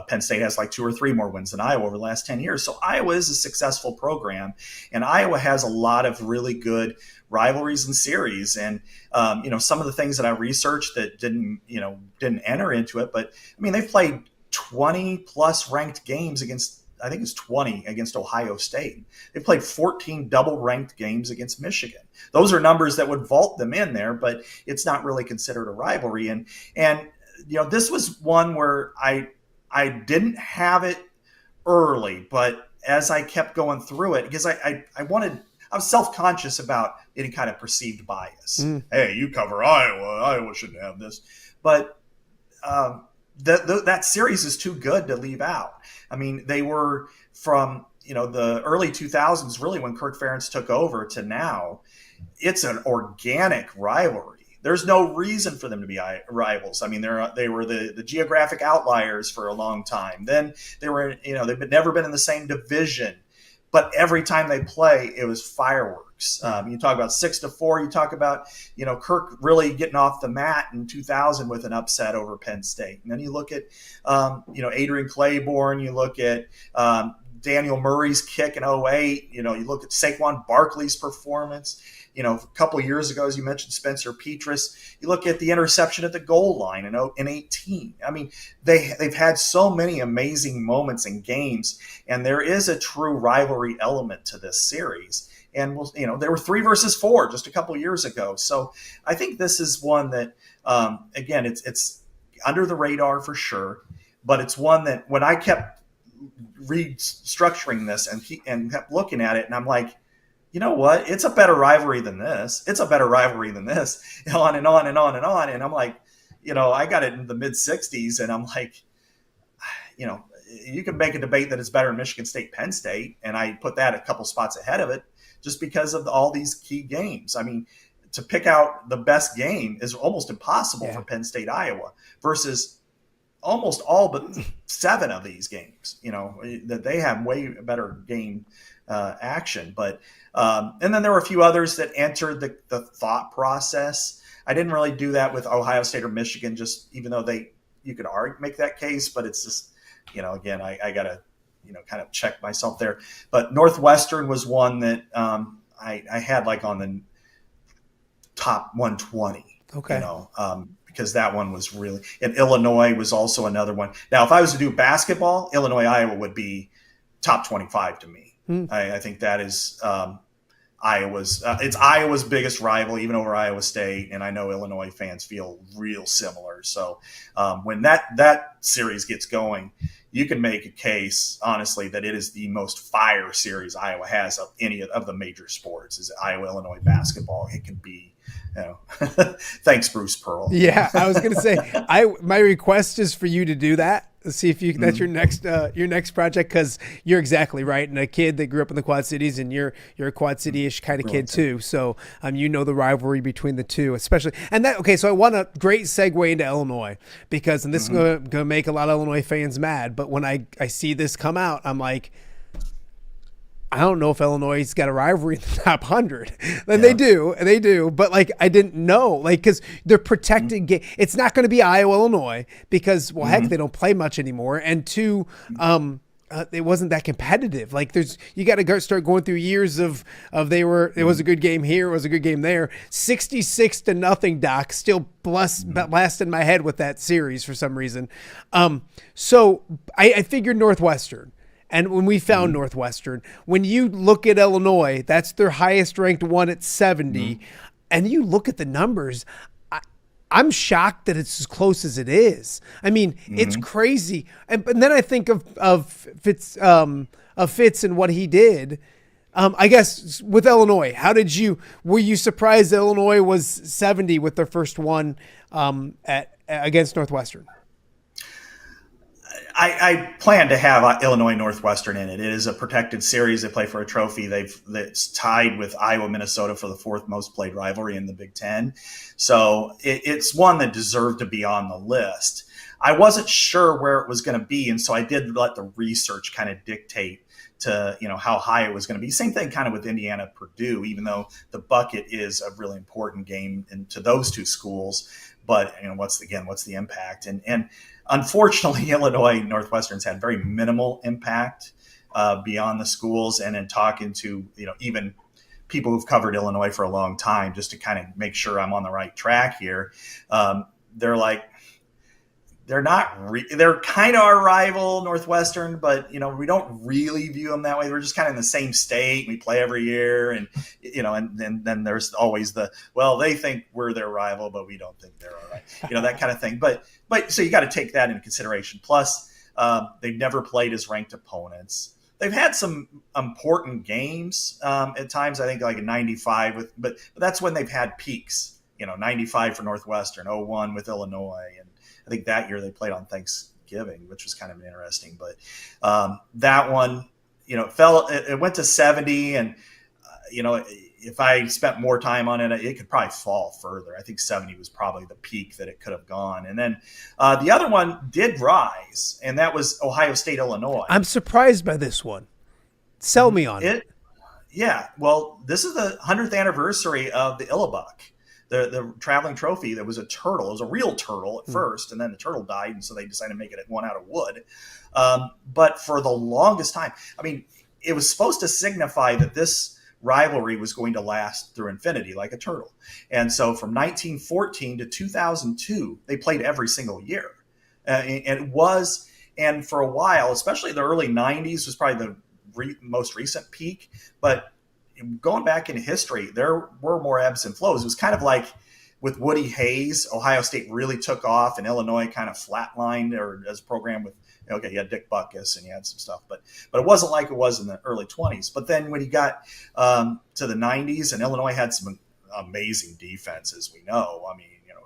E: Penn State has like 2 or 3 more wins than Iowa over the last 10 years. So Iowa is a successful program, and Iowa has a lot of really good rivalries and series. And, some of the things that I researched that didn't enter into it, but I mean, they've played 20 plus ranked games against, I think it's 20 against Ohio State. They played 14 double-ranked games against Michigan. Those are numbers that would vault them in there, but it's not really considered a rivalry. And this was one where I didn't have it early, but as I kept going through it, because I was self-conscious about any kind of perceived bias. Hey, you cover Iowa. Iowa shouldn't have this. But that series is too good to leave out. I mean, they were from, the early 2000s, really when Kirk Ferentz took over, to now. It's an organic rivalry. There's no reason for them to be rivals. I mean, they were the geographic outliers for a long time. Then they were, they've never been in the same division. But every time they play, it was fireworks. You talk about 6-4. You talk about, Kirk really getting off the mat in 2000 with an upset over Penn State. And then you look at, Adrian Claiborne. You look at Daniel Murray's kick in 2008. You look at Saquon Barkley's performance. A couple of years ago, as you mentioned, Spencer Petras. You look at the interception at the goal line in 2018. I mean, they've had so many amazing moments in games, and there is a true rivalry element to this series. And they were 3 versus 4 just a couple of years ago. So I think this is one that, again, it's under the radar for sure, but it's one that when I kept restructuring this and kept looking at it, and I'm like, you know what? It's a better rivalry than this. It's a better rivalry than this. On and on and on and on. And I'm like, I got it in the mid 60s, and I'm like, you can make a debate that it's better in Michigan State, Penn State, and I put that a couple spots ahead of it just because of all these key games. I mean, to pick out the best game is almost impossible for Penn State, Iowa, versus almost all but 7 of these games, that they have way better game action. But and then there were a few others that entered the thought process. I didn't really do that with Ohio State or Michigan, just even though you could make that case, but it's just, again, I got to, kind of check myself there. But Northwestern was one that I had like on the top 120, because that one was really, and Illinois was also another one. Now, if I was to do basketball, Illinois, Iowa would be top 25 to me. I think that is it's Iowa's biggest rival, even over Iowa State, and I know Illinois fans feel real similar. So when that series gets going, you can make a case, honestly, that it is the most fire series Iowa has of any of the major sports. Is Iowa-Illinois basketball? It can be, thanks, Bruce Pearl.
B: Yeah, I was going to say, my request is for you to do that. See if that's your next project, because you're exactly right. And a kid that grew up in the Quad Cities, and you're a Quad City-ish kind of kid too. So the rivalry between the two, especially. And so I want a great segue into Illinois, because, and this is going to make a lot of Illinois fans mad, but when I see this come out, I'm like, I don't know if Illinois got a rivalry in the top 100. And they do. But I didn't know, because they're protected. It's not going to be Iowa, Illinois, because, heck, they don't play much anymore. And 2, it wasn't that competitive. You got to start going through years of it was a good game here, it was a good game there. 66-0, Doc, still blast in my head with that series for some reason. So I figured Northwestern. And when we found Northwestern, when you look at Illinois, that's their highest ranked one at 70. And you look at the numbers, I'm shocked that it's as close as it is. I mean, it's crazy. And then I think of Fitz and what he did. I guess with Illinois, were you surprised Illinois was 70 with their first one against Northwestern?
E: I plan to have Illinois Northwestern in it. It is a protected series. They play for a trophy. It's tied with Iowa, Minnesota for the fourth most played rivalry in the Big Ten. So it's one that deserved to be on the list. I wasn't sure where it was going to be, and so I did let the research kind of dictate to how high it was going to be. Same thing kind of with Indiana Purdue, even though the bucket is a really important game to those two schools. But what's the impact? And unfortunately, Illinois Northwestern's had very minimal impact beyond the schools. And in talking to even people who've covered Illinois for a long time, just to kind of make sure I'm on the right track here, they're like, they're kind of our rival, Northwestern, but we don't really view them that way. We're just kind of in the same state. We play every year, and and then there's always they think we're their rival, but we don't think they're all right. That kind of thing. But so you got to take that into consideration. Plus, they've never played as ranked opponents. They've had some important games at times. I think like a 95 but that's when they've had peaks. 95 for Northwestern, 0-1 with Illinois, and I think that year they played on Thanksgiving, which was kind of interesting. But that one, it went to 70, and if I spent more time on it, it could probably fall further. I think 70 was probably the peak that it could have gone. And then the other one did rise, and that was Ohio State, Illinois.
B: I'm surprised by this one. Sell me on it.
E: Yeah. Well, this is the 100th anniversary of the Illabuck. The traveling trophy. That was a turtle. It was a real turtle at first, and then the turtle died, and so they decided to make it one out of wood. But for the longest time, it was supposed to signify that this rivalry was going to last through infinity, like a turtle. And so from 1914 to 2002, they played every single year. And for a while, especially the early 90s was probably the most recent peak, but going back in history, there were more ebbs and flows. It was kind of like with Woody Hayes, Ohio State really took off, and Illinois kind of flatlined, or as a program with, you had Dick Butkus and you had some stuff, but it wasn't like it was in the early 20s. But then when you got to the 90s, and Illinois had some amazing defense, as we know.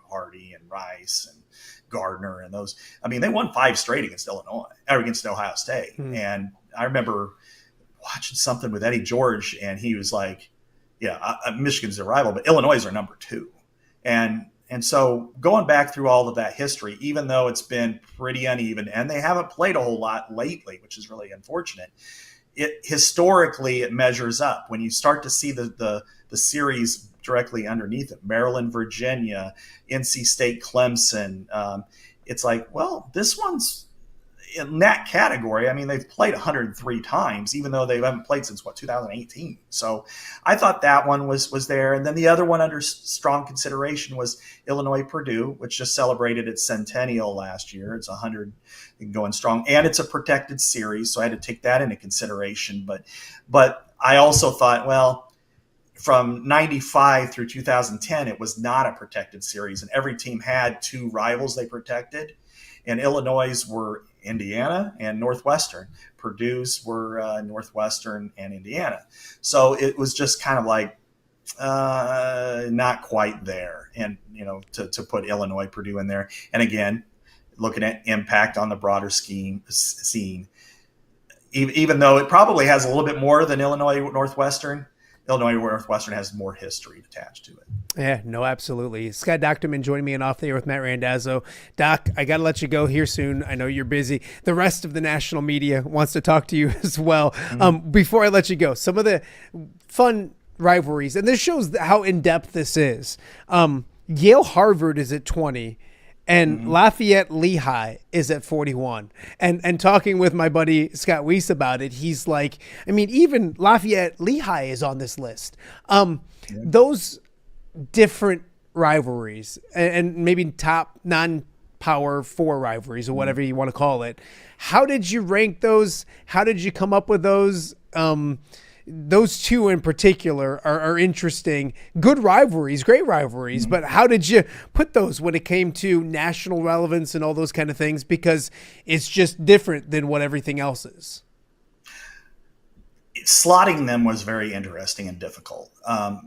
E: Hardy and Rice and Gardner and those. They won 5 straight against Ohio State. And I remember watching something with Eddie George, and he was like, Michigan's their rival, but Illinois is their number 2. And so going back through all of that history, even though it's been pretty uneven, and they haven't played a whole lot lately, which is really unfortunate, historically it measures up. When you start to see the series directly underneath it, Maryland, Virginia, NC State, Clemson, it's like, well, this one's in that category. They've played 103 times, even though they haven't played since 2018. So I thought that one was there. And then the other one under strong consideration was Illinois Purdue, which just celebrated its centennial last year. It's 100 going strong, and it's a protected series, so I had to take that into consideration. But I also thought, well, from 95 through 2010, it was not a protected series, and every team had 2 rivals they protected. And Illinois' were Indiana and Northwestern. Purdue's were Northwestern and Indiana. So it was just kind of like not quite there. And, to put Illinois, Purdue in there. And again, looking at impact on the broader scene, even though it probably has a little bit more than Illinois Northwestern has more history attached to it.
B: Yeah, no, absolutely. Scott Dochterman joining me Off the Air with Matt Randazzo. Doc, I got to let you go here soon. I know you're busy. The rest of the national media wants to talk to you as well. Before I let you go, some of the fun rivalries, and this shows how in-depth this is. Yale-Harvard is at 20. And Lafayette Lehigh is at 41. And talking with my buddy Scott Weiss about it, he's like, even Lafayette Lehigh is on this list. Those different rivalries and maybe top non-power 4 rivalries or whatever you want to call it. How did you rank those? How did you come up with those? Those 2 in particular are interesting. Good rivalries, great rivalries, but how did you put those when it came to national relevance and all those kind of things? Because it's just different than what everything else is.
E: slotting them was very interesting and difficult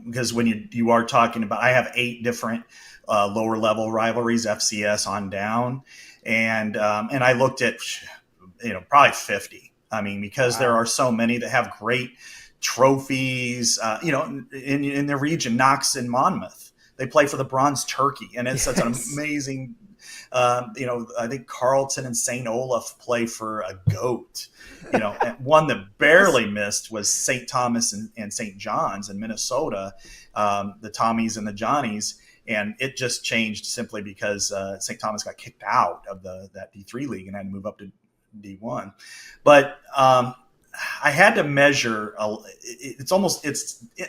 E: because when you are talking about, I have 8 different lower level rivalries, FCS on down, and I looked at probably 50. I mean, because there are so many that have great trophies. In the region, Knox and Monmouth, they play for the Bronze Turkey, and it's such an amazing. I think Carleton and St. Olaf play for a goat. And one that barely missed was St. Thomas and St. John's in Minnesota, the Tommies and the Johnnies. And it just changed simply because St. Thomas got kicked out of that D3 league and had to move up to D1. But I had to measure.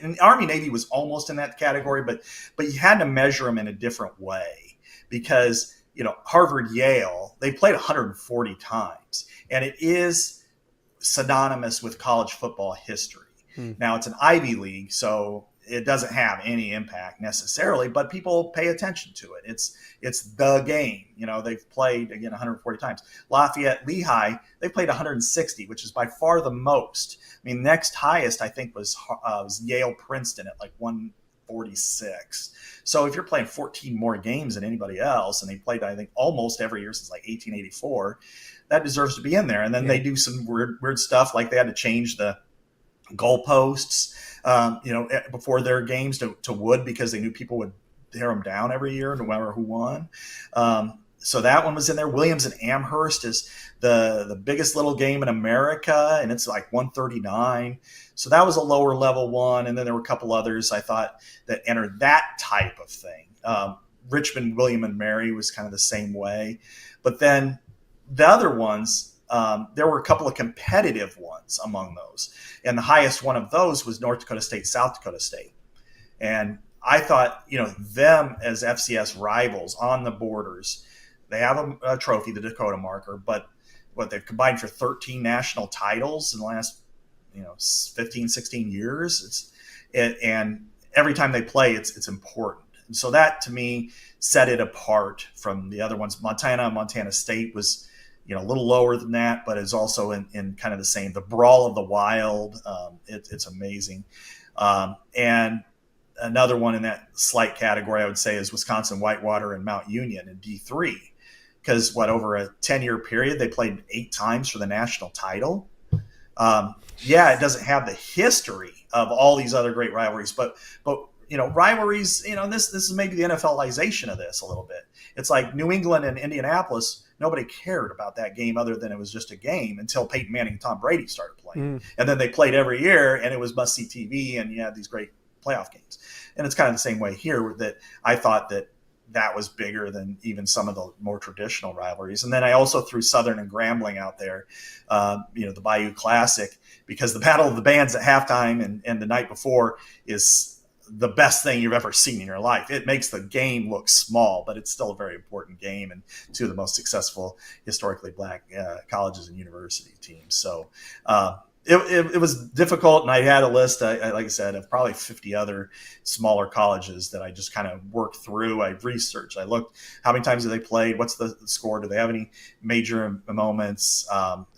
E: And Army Navy was almost in that category, but you had to measure them in a different way because Harvard, Yale, they played 140 times, and it is synonymous with college football history. Now it's an Ivy League, so it doesn't have any impact necessarily, but people pay attention to it. It's the game. They've played again 140 times. Lafayette, Lehigh, they played 160, which is by far the most. I mean, next highest I think was Yale, Princeton at like 146. So if you're playing 14 more games than anybody else, and they played I think almost every year since like 1884, that deserves to be in there. And then they do some weird stuff, like they had to change the goalposts before their games to wood because they knew people would tear them down every year no matter who won. So that one was in there. Williams and Amherst is the biggest little game in America, and it's like 139. So that was a lower level one. And then there were a couple others I thought that entered that type of thing. Richmond, William and Mary was kind of the same way. But then the other ones, there were a couple of competitive ones among those. And the highest one of those was North Dakota State, South Dakota State. And I thought, them as FCS rivals on the borders, they have a trophy, the Dakota marker, but they've combined for 13 national titles in the last, 15, 16 years. And every time they play, it's important. And so that to me set it apart from the other ones. Montana State was, a little lower than that, but is also in kind of the same, the Brawl of the Wild. It's amazing. And another one in that slight category, I would say, is Wisconsin Whitewater and Mount Union in D3. Because over a 10-year period, they played 8 times for the national title. It doesn't have the history of all these other great rivalries, but rivalries, this is maybe the NFLization of this a little bit. It's like New England and Indianapolis. Nobody cared about that game other than it was just a game until Peyton Manning and Tom Brady started playing. And then they played every year, and it was must-see TV, and you had these great playoff games. And it's kind of the same way here, that I thought that was bigger than even some of the more traditional rivalries. And then I also threw Southern and Grambling out there, the Bayou Classic, because the Battle of the Bands at halftime and the night before is the best thing you've ever seen in your life. It makes the game look small, but it's still a very important game, and 2 of the most successful historically Black colleges and university teams. So it was difficult, and I had a list, like I said, of probably 50 other smaller colleges that I just kind of worked through. I researched. I looked, how many times have they played? What's the score? Do they have any major moments?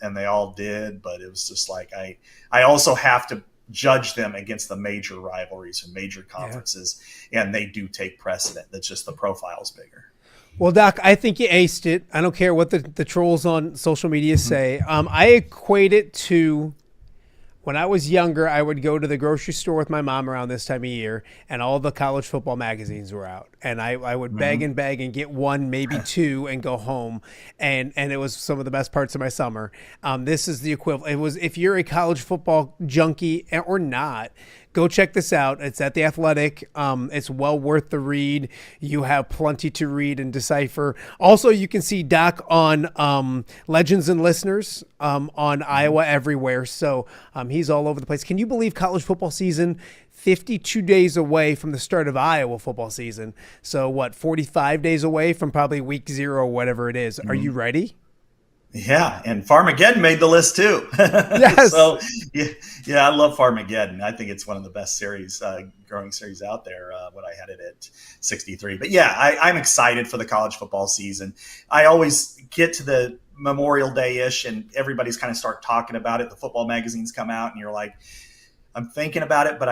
E: And they all did, but it was just like I also have to judge them against the major rivalries and major conferences, and they do take precedent. That's just the profile's bigger.
B: Well, Doc, I think you aced it. I don't care what the trolls on social media say. I equate it to when I was younger, I would go to the grocery store with my mom around this time of year, and all the college football magazines were out. And I would beg and beg and get 1, maybe 2, and go home. And it was some of the best parts of my summer. This is the equivalent. It was, if you're a college football junkie or not, go check this out. It's at The Athletic. It's well worth the read. You have plenty to read and decipher. Also, you can see Doc on Legends and Listeners on Iowa Everywhere. So he's all over the place. Can you believe college football season, 52 days away from the start of Iowa football season? So 45 days away from probably week 0 or whatever it is. Are you ready?
E: Yeah, and Farmageddon made the list too.
B: Yes.
E: So yeah, I love Farmageddon. I think it's one of the best series, growing series out there. When I had it at 63, but yeah, I'm excited for the college football season. I always get to the Memorial Day-ish, and everybody's kind of start talking about it. The football magazines come out, and you're like, I'm thinking about it, but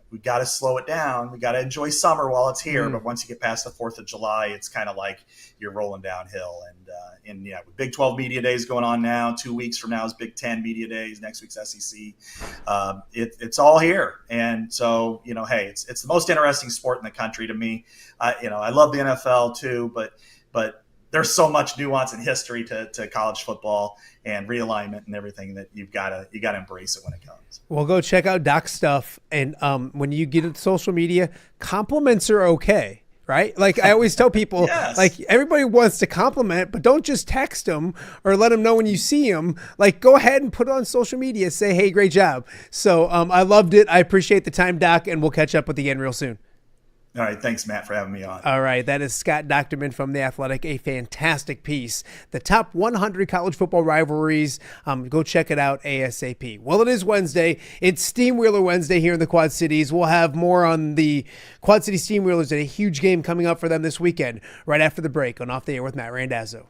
E: we got to slow it down. We got to enjoy summer while it's here. But once you get past the 4th of July, it's kind of like you're rolling downhill. And with Big 12 Media Days going on now, 2 weeks from now is Big 10 Media Days, next week's SEC. It's all here. And so, hey, it's the most interesting sport in the country to me. I love the NFL too, but there's so much nuance and history to college football and realignment and everything that you gotta embrace it when it comes.
B: Well, go check out Doc's stuff, and when you get into social media, compliments are okay, right? Like I always tell people,
E: Yes.
B: like everybody wants to compliment, but don't just text them or let them know when you see them. Like go ahead and put it on social media, say, hey, great job. So I loved it. I appreciate the time, Doc, and we'll catch up with you again real soon.
E: All right. Thanks, Matt, for having me on.
B: All right. That is Scott Dochterman from The Athletic. A fantastic piece. The top 100 college football rivalries. Go check it out ASAP. Well, it is Wednesday. It's Steamwheeler Wednesday here in the Quad Cities. We'll have more on the Quad City Steamwheelers and a huge game coming up for them this weekend right after the break on Off the Air with Matt Randazzo.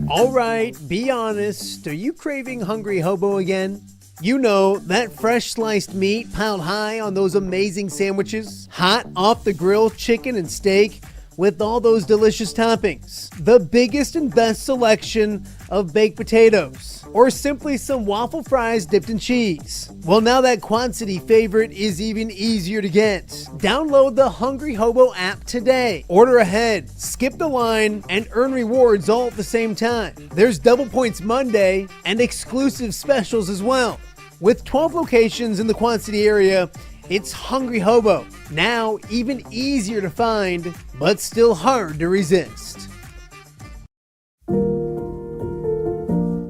B: All right. Be honest. Are you craving Hungry Hobo again? You know, that fresh sliced meat piled high on those amazing sandwiches, hot off the grill chicken and steak with all those delicious toppings, the biggest and best selection of baked potatoes, or simply some waffle fries dipped in cheese. Well, now that Quad City favorite is even easier to get. Download the Hungry Hobo app today. Order ahead, skip the line, and earn rewards all at the same time. There's Double Points Monday and exclusive specials as well. With 12 locations in the Quad City area, it's Hungry Hobo. Now even easier to find, but still hard to resist.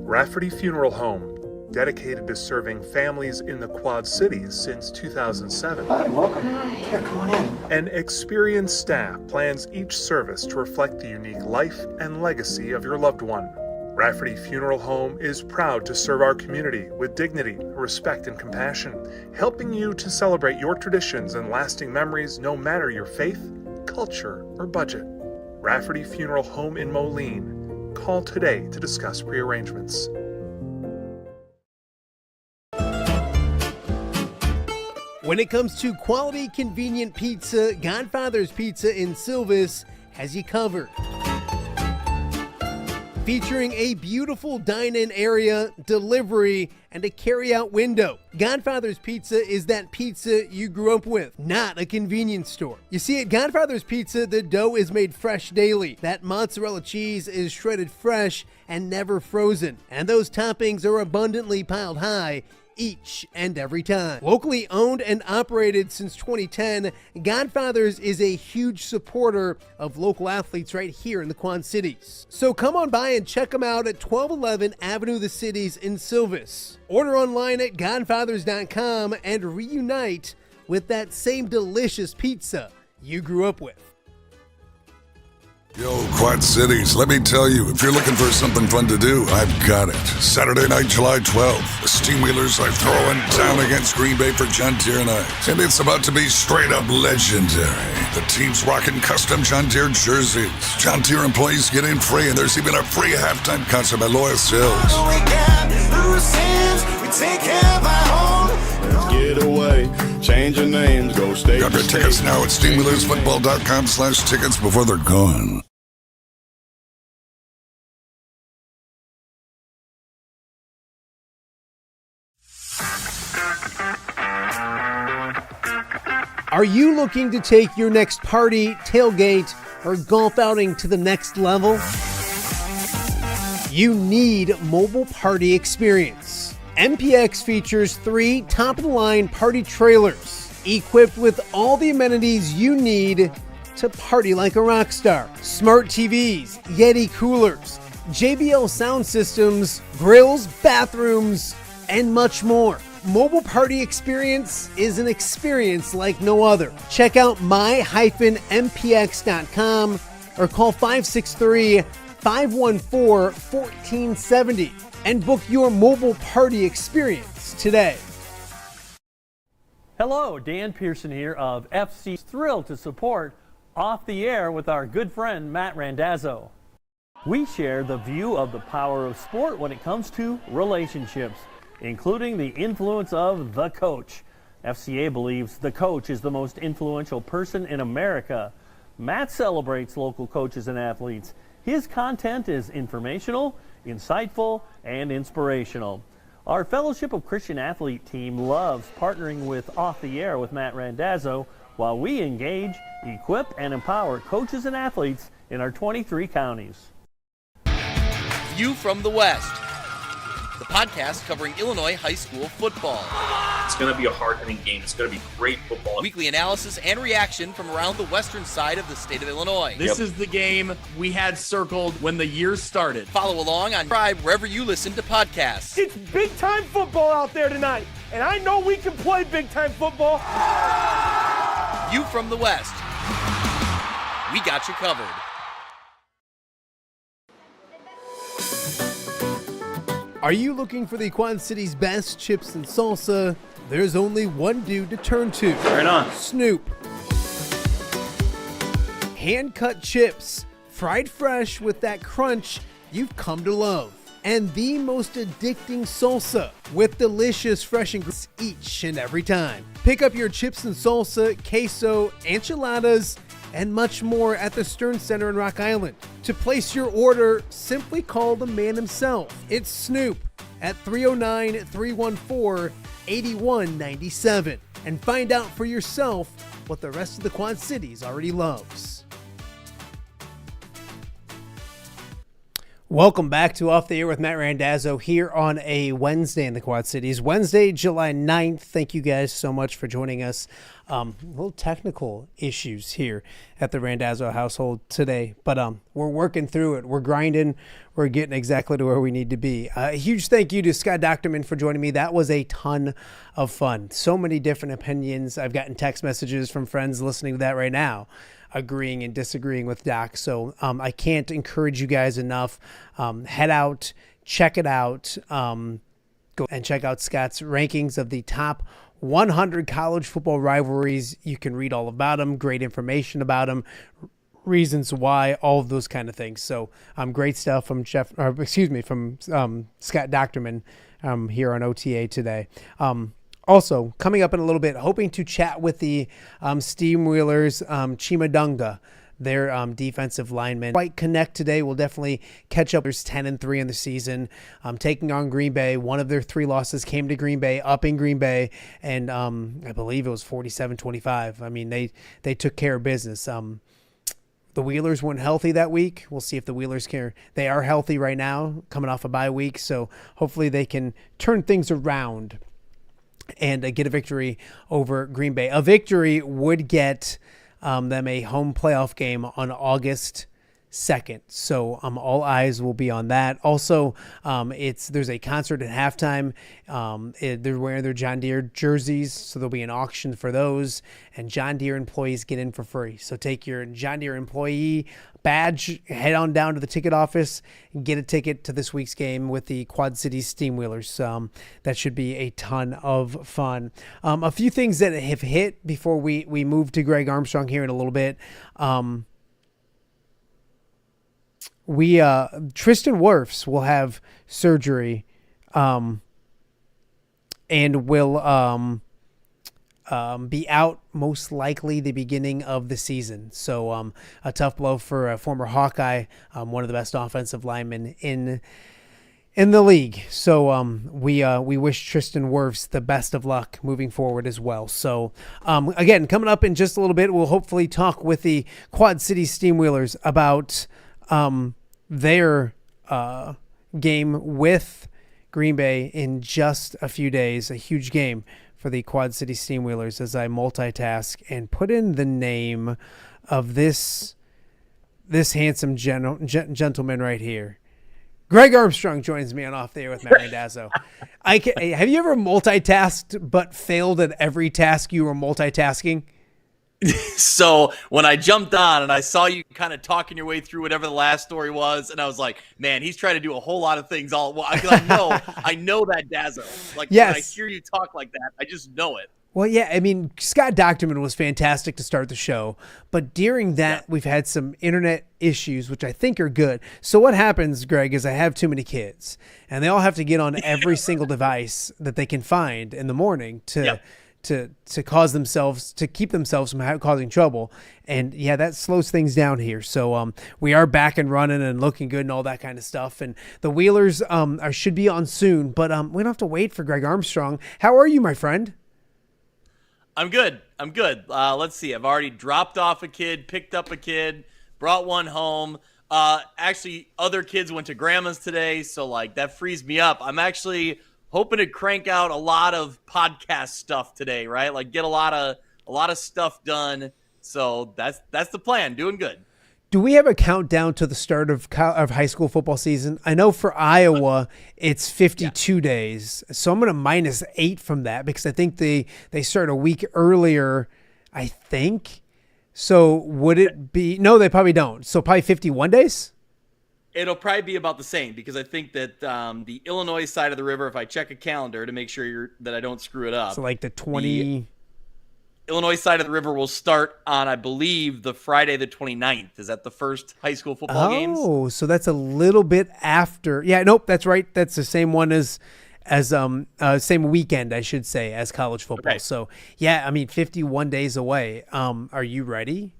F: Rafferty Funeral Home, dedicated to serving families in the Quad Cities since 2007.
G: Hi, welcome. Here, come on in.
F: An experienced staff plans each service to reflect the unique life and legacy of your loved one. Rafferty Funeral Home is proud to serve our community with dignity, respect, and compassion, helping you to celebrate your traditions and lasting memories no matter your faith, culture, or budget. Rafferty Funeral Home in Moline. Call today to discuss prearrangements.
B: When it comes to quality, convenient pizza, Godfather's Pizza in Silvis has you covered. Featuring a beautiful dine-in area, delivery, and a carry-out window. Godfather's Pizza is that pizza you grew up with, not a convenience store. You see, at Godfather's Pizza, the dough is made fresh daily. That mozzarella cheese is shredded fresh and never frozen. And those toppings are abundantly piled high each and every time. Locally owned and operated since 2010, Godfather's is a huge supporter of local athletes right here in the Quad Cities. So come on by and check them out at 1211 Avenue of the Cities in Silvis. Order online at godfathers.com and reunite with that same delicious pizza you grew up with.
H: Yo, Quad Cities, let me tell you, if you're looking for something fun to do, I've got it. Saturday night, July 12th, the Steamwheelers are throwing down against Green Bay for John Deere night. And it's about to be straight up legendary. The team's rocking custom John Deere jerseys. John Deere employees get in free, and there's even a free halftime concert by Loyal Sills.
I: Get away, change your names, go state.
H: Grab your tickets now at steamwheelersfootball.com/tickets before they're gone.
B: Are you looking to take your next party, tailgate, or golf outing to the next level? You need Mobile Party Experience. MPX features 3 top-of-the-line party trailers equipped with all the amenities you need to party like a rock star. Smart TVs, Yeti coolers, JBL sound systems, grills, bathrooms, and much more. Mobile Party Experience is an experience like no other. Check out my-mpx.com or call 563-514-1470 and book your Mobile Party Experience today.
J: Hello, Dan Pearson here of FC. Thrilled to support Off the Air with our good friend Matt Randazzo. We share the view of the power of sport when it comes to relationships, including the influence of the coach. FCA believes the coach is the most influential person in America. Matt celebrates local coaches and athletes. His content is informational, insightful, and inspirational. Our Fellowship of Christian Athlete team loves partnering with Off the Air with Matt Randazzo while we engage, equip, and empower coaches and athletes in our 23 counties.
K: View from the West, the podcast covering Illinois high school football.
L: It's going to be a hard-hitting game. It's going to be great football.
K: Weekly analysis and reaction from around the western side of the state of Illinois.
M: This is the game we had circled when the year started.
K: Follow along on Tribe wherever you listen to podcasts.
N: It's big-time football out there tonight, and I know we can play big-time football.
K: View from the West. We got you covered.
B: Are you looking for the Quad City's best chips and salsa? There's only one dude to turn to.
L: Right on.
B: Snoop. Hand-cut chips, fried fresh with that crunch you've come to love. And the most addicting salsa with delicious fresh ingredients each and every time. Pick up your chips and salsa, queso, enchiladas, and much more at the Stern Center in Rock Island. To place your order, simply call the man himself. It's Snoop at 309-314-8197 and find out for yourself what the rest of the Quad Cities already loves. Welcome back to Off the Air with Matt Randazzo here on a Wednesday in the Quad Cities. Wednesday, July 9th. Thank you guys so much for joining us. Little technical issues here at the Randazzo household today, but we're working through it. We're grinding. We're getting exactly to where we need to be. A huge thank you to Scott Dochterman for joining me. That was a ton of fun. So many different opinions. I've gotten text messages from friends listening to that right now, agreeing and disagreeing with Doc. So I can't encourage you guys enough. Head out, check it out. Go and check out Scott's rankings of the top 100 college football rivalries. You can read all about them, great information about them, reasons why, all of those kind of things. So great stuff from Scott Dochterman here on OTA today. Also, coming up in a little bit, hoping to chat with the Steamwheelers, Chimadunga, their defensive lineman. Quite connect today. We'll definitely catch up. There's 10-3 in the season, taking on Green Bay. One of their 3 losses came to Green Bay, up in Green Bay, and I believe it was 47-25. I mean, they took care of business. The Wheelers weren't healthy that week. We'll see if the Wheelers care. They are healthy right now, coming off a bye week, so hopefully they can turn things around and get a victory over Green Bay. A victory would get them a home playoff game on August 2nd. So all eyes will be on that. Also, there's a concert at halftime. They're wearing their John Deere jerseys, so there'll be an auction for those, and John Deere employees get in for free. So take your John Deere employee badge, head on down to the ticket office, and get a ticket to this week's game with the Quad City Steamwheelers. That should be a ton of fun. A few things that have hit before we move to Greg Armstrong here in a little bit. Tristan Wirfs will have surgery, and will be out most likely the beginning of the season. So a tough blow for a former Hawkeye, one of the best offensive linemen in the league. So we wish Tristan Wirfs the best of luck moving forward as well. So again, coming up in just a little bit, we'll hopefully talk with the Quad City Steamwheelers about their game with Green Bay in just a few days. A huge game for the Quad City Steamwheelers as I multitask and put in the name of this handsome gentleman right here. Greg Armstrong joins me on Off the Air with Matt Randazzo. Have you ever multitasked but failed at every task you were multitasking?
M: So when I jumped on and I saw you kind of talking your way through whatever the last story was, and I was like, man, he's trying to do a whole lot of things all. Well, I know that Dazzo. Like,
B: yes.
M: When I hear you talk like that, I just know it.
B: Well, yeah, I mean, Scott Dochterman was fantastic to start the show, but during that, we've had some internet issues, which I think are good. So what happens, Greg, is I have too many kids, and they all have to get on every single device that they can find in the morning to cause themselves, to keep themselves from causing trouble. And yeah, that slows things down here. So we are back and running and looking good and all that kind of stuff. And the Wheelers should be on soon, but we don't have to wait for Greg Armstrong. How are you, my friend?
M: I'm good. Let's see. I've already dropped off a kid, picked up a kid, brought one home. Actually, other kids went to grandma's today, so like that frees me up. I'm actually hoping to crank out a lot of podcast stuff today, right? Like get a lot of stuff done. So that's the plan. Doing good.
B: Do we have a countdown to the start of high school football season? I know for Iowa, it's 52 days. So I'm going to -8 from that because I think they start a week earlier, I think. So would it be – no, they probably don't. So probably 51 days?
M: It'll probably be about the same because I think that the Illinois side of the river, if I check a calendar to make sure that I don't screw it up.
B: So like the 20 –
M: Illinois side of the river will start on, I believe, the Friday the 29th. Is that the first high school football games?
B: Oh, so that's a little bit after. Yeah, nope, that's right. That's the same one as same weekend, I should say, as college football.
M: Okay.
B: So, yeah, I mean, 51 days away. Are you ready?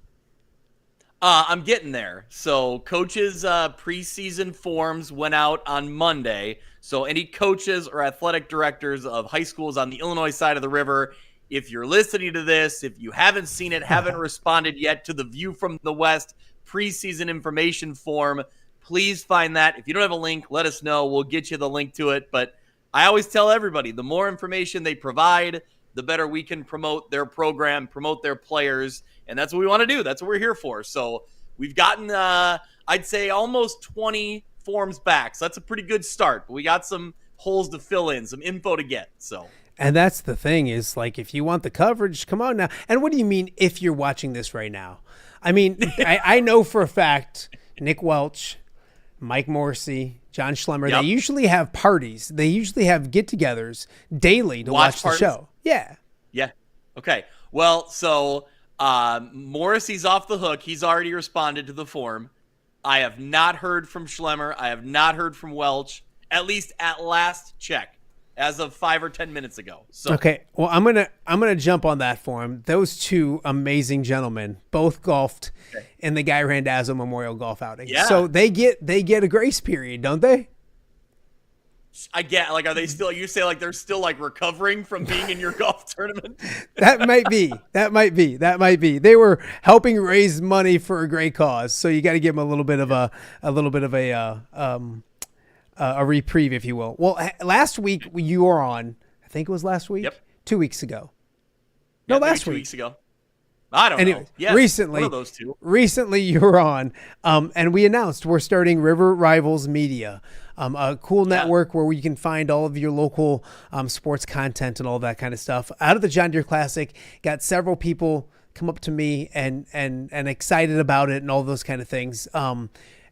M: I'm getting there. So coaches' preseason forms went out on Monday. So any coaches or athletic directors of high schools on the Illinois side of the river, if you're listening to this, if you haven't seen it, haven't responded yet to the View from the West preseason information form, please find that. If you don't have a link, let us know. We'll get you the link to it. But I always tell everybody, the more information they provide, the better we can promote their program, promote their players. And that's what we want to do. That's what we're here for. So we've gotten, I'd say, almost 20 forms back. So that's a pretty good start. But we got some holes to fill in, some info to get. So.
B: And that's the thing is, like, if you want the coverage, come on now. And what do you mean if you're watching this right now? I mean, I know for a fact Nick Welch, Mike Morrissey, John Schlemmer, they usually have parties. They usually have get-togethers daily to watch the show. Yeah.
M: Yeah. Okay. Well, so Morrissey's off the hook. He's already responded to the form. I have not heard from Schlemmer. I have not heard from Welch, at least at last check, as of 5 or 10 minutes ago. So.
B: Okay, well, I'm gonna jump on that for him. Those two amazing gentlemen both golfed in the Guy Randazzo Memorial Golf Outing.
M: Yeah.
B: So they get a grace period, don't they?
M: I get, like, are they still? You say like they're still like recovering from being in your golf tournament?
B: That might be. They were helping raise money for a great cause, so you got to give them a little bit of a reprieve, if you will. Well, last week you were on, I think it was last week?
M: Yep.
B: 2 weeks ago.
M: No,
B: last week.
M: 2 weeks ago. I don't know. Yes,
B: recently,
M: one of those two.
B: Recently you were on, and we announced we're starting River Rivals Media, a cool network where you can find all of your local sports content and all that kind of stuff. Out of the John Deere Classic, got several people come up to me and excited about it and all those kind of things.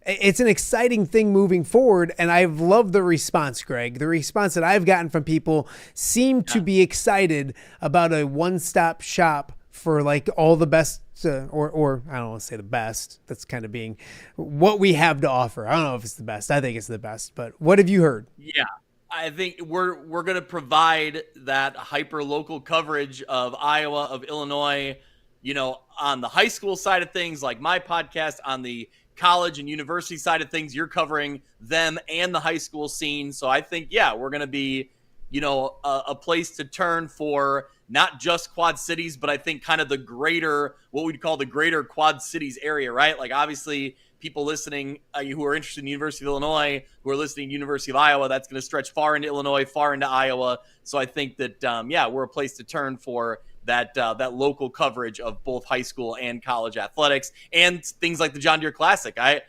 B: It's an exciting thing moving forward, and I've loved the response, Greg. The response that I've gotten from people seem to be excited about a one-stop shop for like all the best, or I don't want to say the best. That's kind of being what we have to offer. I don't know if it's the best. I think it's the best, but what have you heard?
M: Yeah, I think we're going to provide that hyper local coverage of Iowa, of Illinois, you know, on the high school side of things, like my podcast, on the college and university side of things, you're covering them and the high school scene. So I think, we're going to be, you know, a place to turn for not just Quad Cities, but I think kind of the greater, what we'd call the greater Quad Cities area, right? Like obviously people listening who are interested in the University of Illinois, who are listening to University of Iowa, that's going to stretch far into Illinois, far into Iowa. So I think that, we're a place to turn for that local coverage of both high school and college athletics and things like the John Deere Classic. I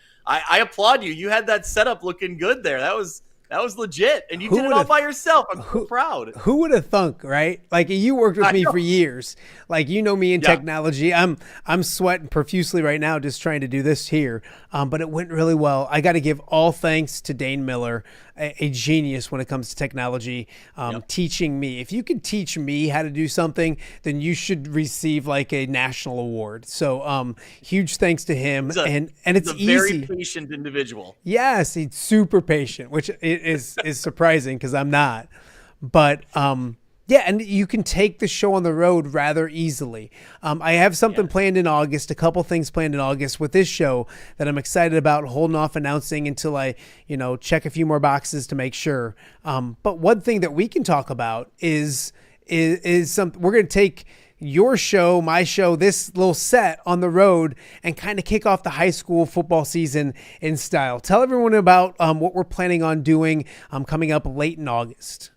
M: applaud you. You had that setup looking good there. That was legit, and you did it all by yourself. I'm so proud.
B: Who would have thunk, right? Like you worked with me for years. Like you know me in technology. I'm sweating profusely right now just trying to do this here. But it went really well. I got to give all thanks to Dane Miller. a genius when it comes to technology, teaching me. If you can teach me how to do something, then you should receive like a national award. So huge thanks to him. And it's
M: he's a very
B: easy.
M: patient individual.
B: Yes, he's super patient, which is surprising because I'm not. But yeah, and you can take the show on the road rather easily. I have something planned in August, a couple things planned in August with this show that I'm excited about, holding off announcing until I, check a few more boxes to make sure. But one thing that we can talk about is something we're going to take your show, my show, this little set on the road and kind of kick off the high school football season in style. Tell everyone about what we're planning on doing coming up late in August.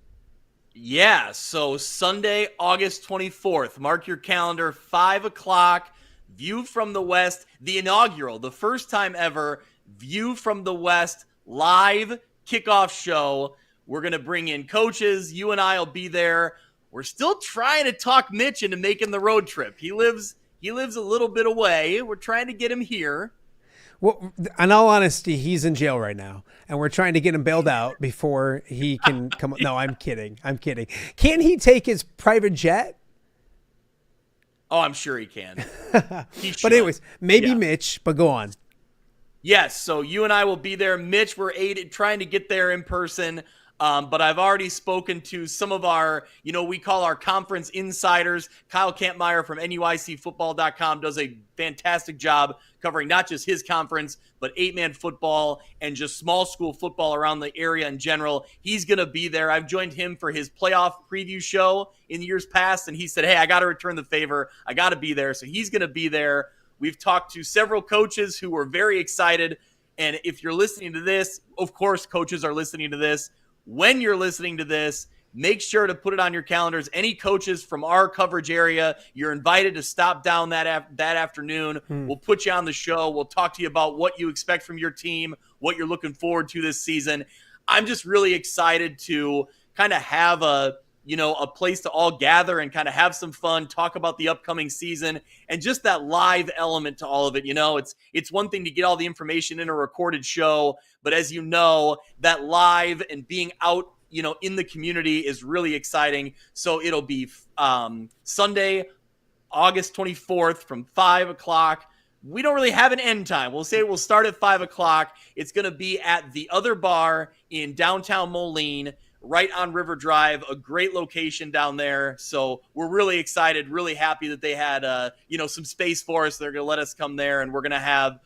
M: Yeah, so Sunday, August 24th. Mark your calendar, 5 o'clock, View from the West, the inaugural, the first time ever, View from the West live kickoff show. We're going to bring in coaches. You and I will be there. We're still trying to talk Mitch into making the road trip. He lives a little bit away. We're trying to get him here.
B: Well, in all honesty, he's in jail right now, and we're trying to get him bailed out before he can come. No, I'm kidding. Can he take his private jet?
M: Oh, I'm sure he can.
B: But anyways, maybe Mitch, but go on.
M: Yes, so you and I will be there. Mitch, we're trying to get there in person. But I've already spoken to some of our, we call our conference insiders. Kyle Kampmeyer from NUICfootball.com does a fantastic job covering not just his conference, but 8-man football and just small school football around the area in general. He's going to be there. I've joined him for his playoff preview show in years past, and he said, hey, I got to return the favor. I got to be there. So he's going to be there. We've talked to several coaches who were very excited. And if you're listening to this, of course, coaches are listening to this. When you're listening to this, make sure to put it on your calendars. Any coaches from our coverage area, you're invited to stop down that afternoon. We'll put you on the show. We'll talk to you about what you expect from your team, what you're looking forward to this season. I'm just really excited to kind of have a place to all gather and kind of have some fun, talk about the upcoming season, and just that live element to all of it. It's one thing to get all the information in a recorded show, but as you know, that live and being out, in the community is really exciting. So it'll be Sunday, August 24th from 5 o'clock. We don't really have an end time. We'll say we'll start at 5 o'clock. It's going to be at the Other Bar in downtown Moline, right on River Drive, a great location down there. So we're really excited, really happy that they had, some space for us. They're going to let us come there, and we're going to have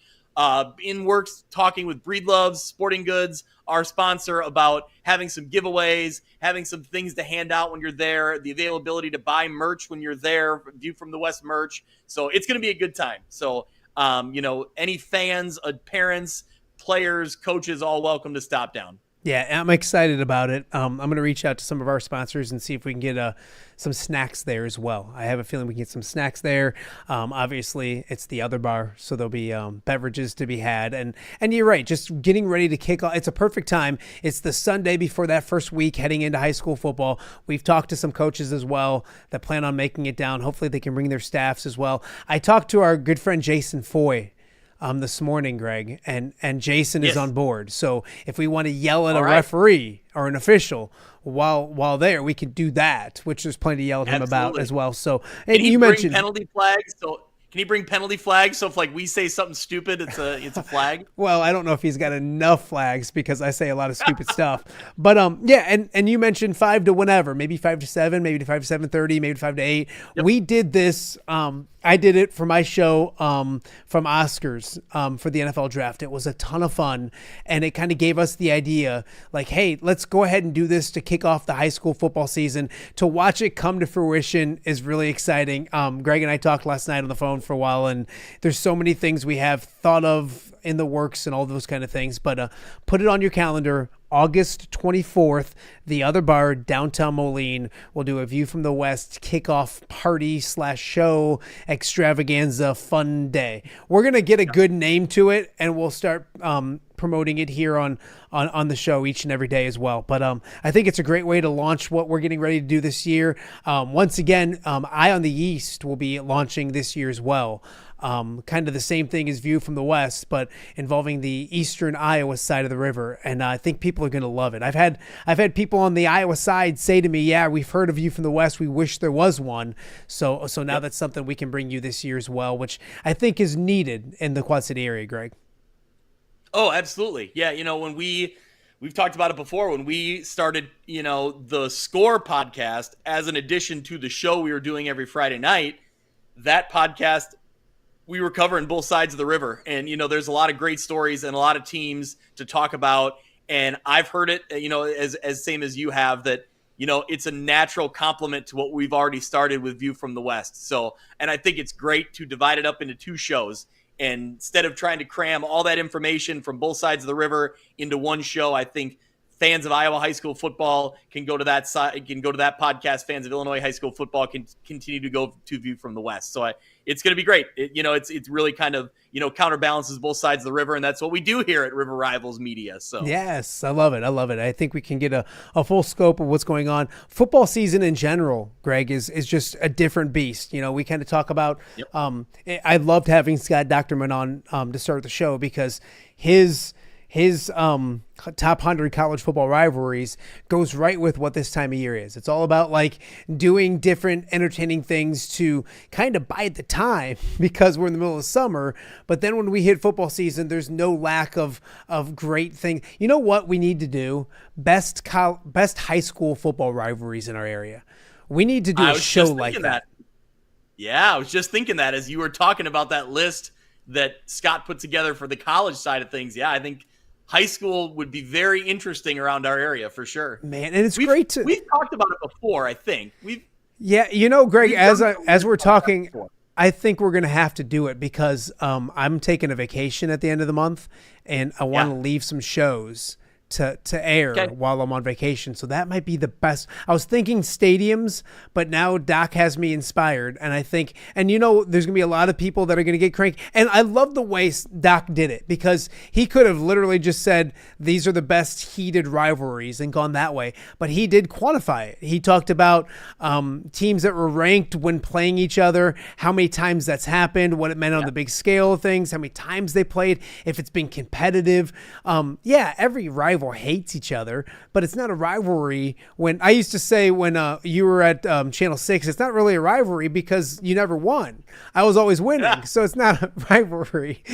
M: in works talking with Breedlove's Sporting Goods, our sponsor, about having some giveaways, having some things to hand out when you're there, the availability to buy merch when you're there, View from the West merch. So it's going to be a good time. So, any fans, parents, players, coaches, all welcome to stop down.
B: Yeah, I'm excited about it. I'm going to reach out to some of our sponsors and see if we can get some snacks there as well. I have a feeling we can get some snacks there. Obviously, it's the Other Bar, so there'll be beverages to be had. And you're right, just getting ready to kick off. It's a perfect time. It's the Sunday before that first week heading into high school football. We've talked to some coaches as well that plan on making it down. Hopefully, they can bring their staffs as well. I talked to our good friend Jason Foy this morning, Greg, and Jason is on board. So if we want to yell at a referee or an official while there, we could do that, which there's plenty to yell at him about as well. So, and you mentioned
M: penalty flags. So can he bring penalty flags? So if we say something stupid, it's a flag.
B: Well, I don't know if he's got enough flags because I say a lot of stupid stuff. But and you mentioned 5 to whenever, maybe 5 to 7, maybe to 5 to 7:30, maybe to 5 to 8. Yep. We did this. I did it for my show from Oscars for the NFL draft. It was a ton of fun, and it kind of gave us the idea, like, hey, let's go ahead and do this to kick off the high school football season. To watch it come to fruition is really exciting. Greg and I talked last night on the phone for a while, and there's so many things we have thought of in the works and all those kind of things. But put it on your calendar. August 24th, the Other Bar, downtown Moline. We'll do a View from the West kickoff party / show extravaganza fun day. We're going to get a good name to it, and we'll start promoting it here on the show each and every day as well. But I think it's a great way to launch what we're getting ready to do this year. Once again, Eye on the East will be launching this year as well. kind of the same thing as View from the West, but involving the eastern Iowa side of the river. And I think people are going to love it. I've had people on the Iowa side say to me, yeah, we've heard of View from the West. We wish there was one. So now that's something we can bring you this year as well, which I think is needed in the Quad City area, Greg.
M: Oh, absolutely. Yeah. When we've talked about it before, when we started, the Score podcast as an addition to the show we were doing every Friday night, that podcast, we were covering both sides of the river. And, there's a lot of great stories and a lot of teams to talk about. And I've heard it, as same as you have, that, it's a natural complement to what we've already started with View from the West. So, and I think it's great to divide it up into two shows. And instead of trying to cram all that information from both sides of the river into one show, I think fans of Iowa high school football can go to that side, can go to that podcast. Fans of Illinois high school football can continue to go to View from the West. So it's going to be great. It's really kind of, counterbalances both sides of the river. And that's what we do here at River Rivals Media. So
B: yes, I love it. I think we can get a full scope of what's going on. Football season in general, Greg, is just a different beast. We kind of talk about, I loved having Scott Dochterman on to start the show because his top 100 college football rivalries goes right with what this time of year is. It's all about like doing different entertaining things to kind of bide the time because we're in the middle of summer. But then when we hit football season, there's no lack of great things. You know what we need to do? Best high school football rivalries in our area. We need to do a show like that.
M: Yeah, I was just thinking that as you were talking about that list that Scott put together for the college side of things. Yeah, I think high school would be very interesting around our area for sure.
B: Man, and we've
M: talked about it before, I think.
B: Greg, as we're talking, I think we're going to have to do it because I'm taking a vacation at the end of the month and I want to leave some shows to air while I'm on vacation. So that might be the best. I was thinking stadiums, but now Doc has me inspired. And I think, and there's going to be a lot of people that are going to get cranky. And I love the way Doc did it because he could have literally just said, these are the best heated rivalries and gone that way. But he did quantify it. He talked about teams that were ranked when playing each other, how many times that's happened, what it meant on the big scale of things, how many times they played, if it's been competitive. Every rivalry hates each other, but it's not a rivalry. When I used to say when you were at Channel 6, it's not really a rivalry because you never won. I was always winning, so it's not a rivalry.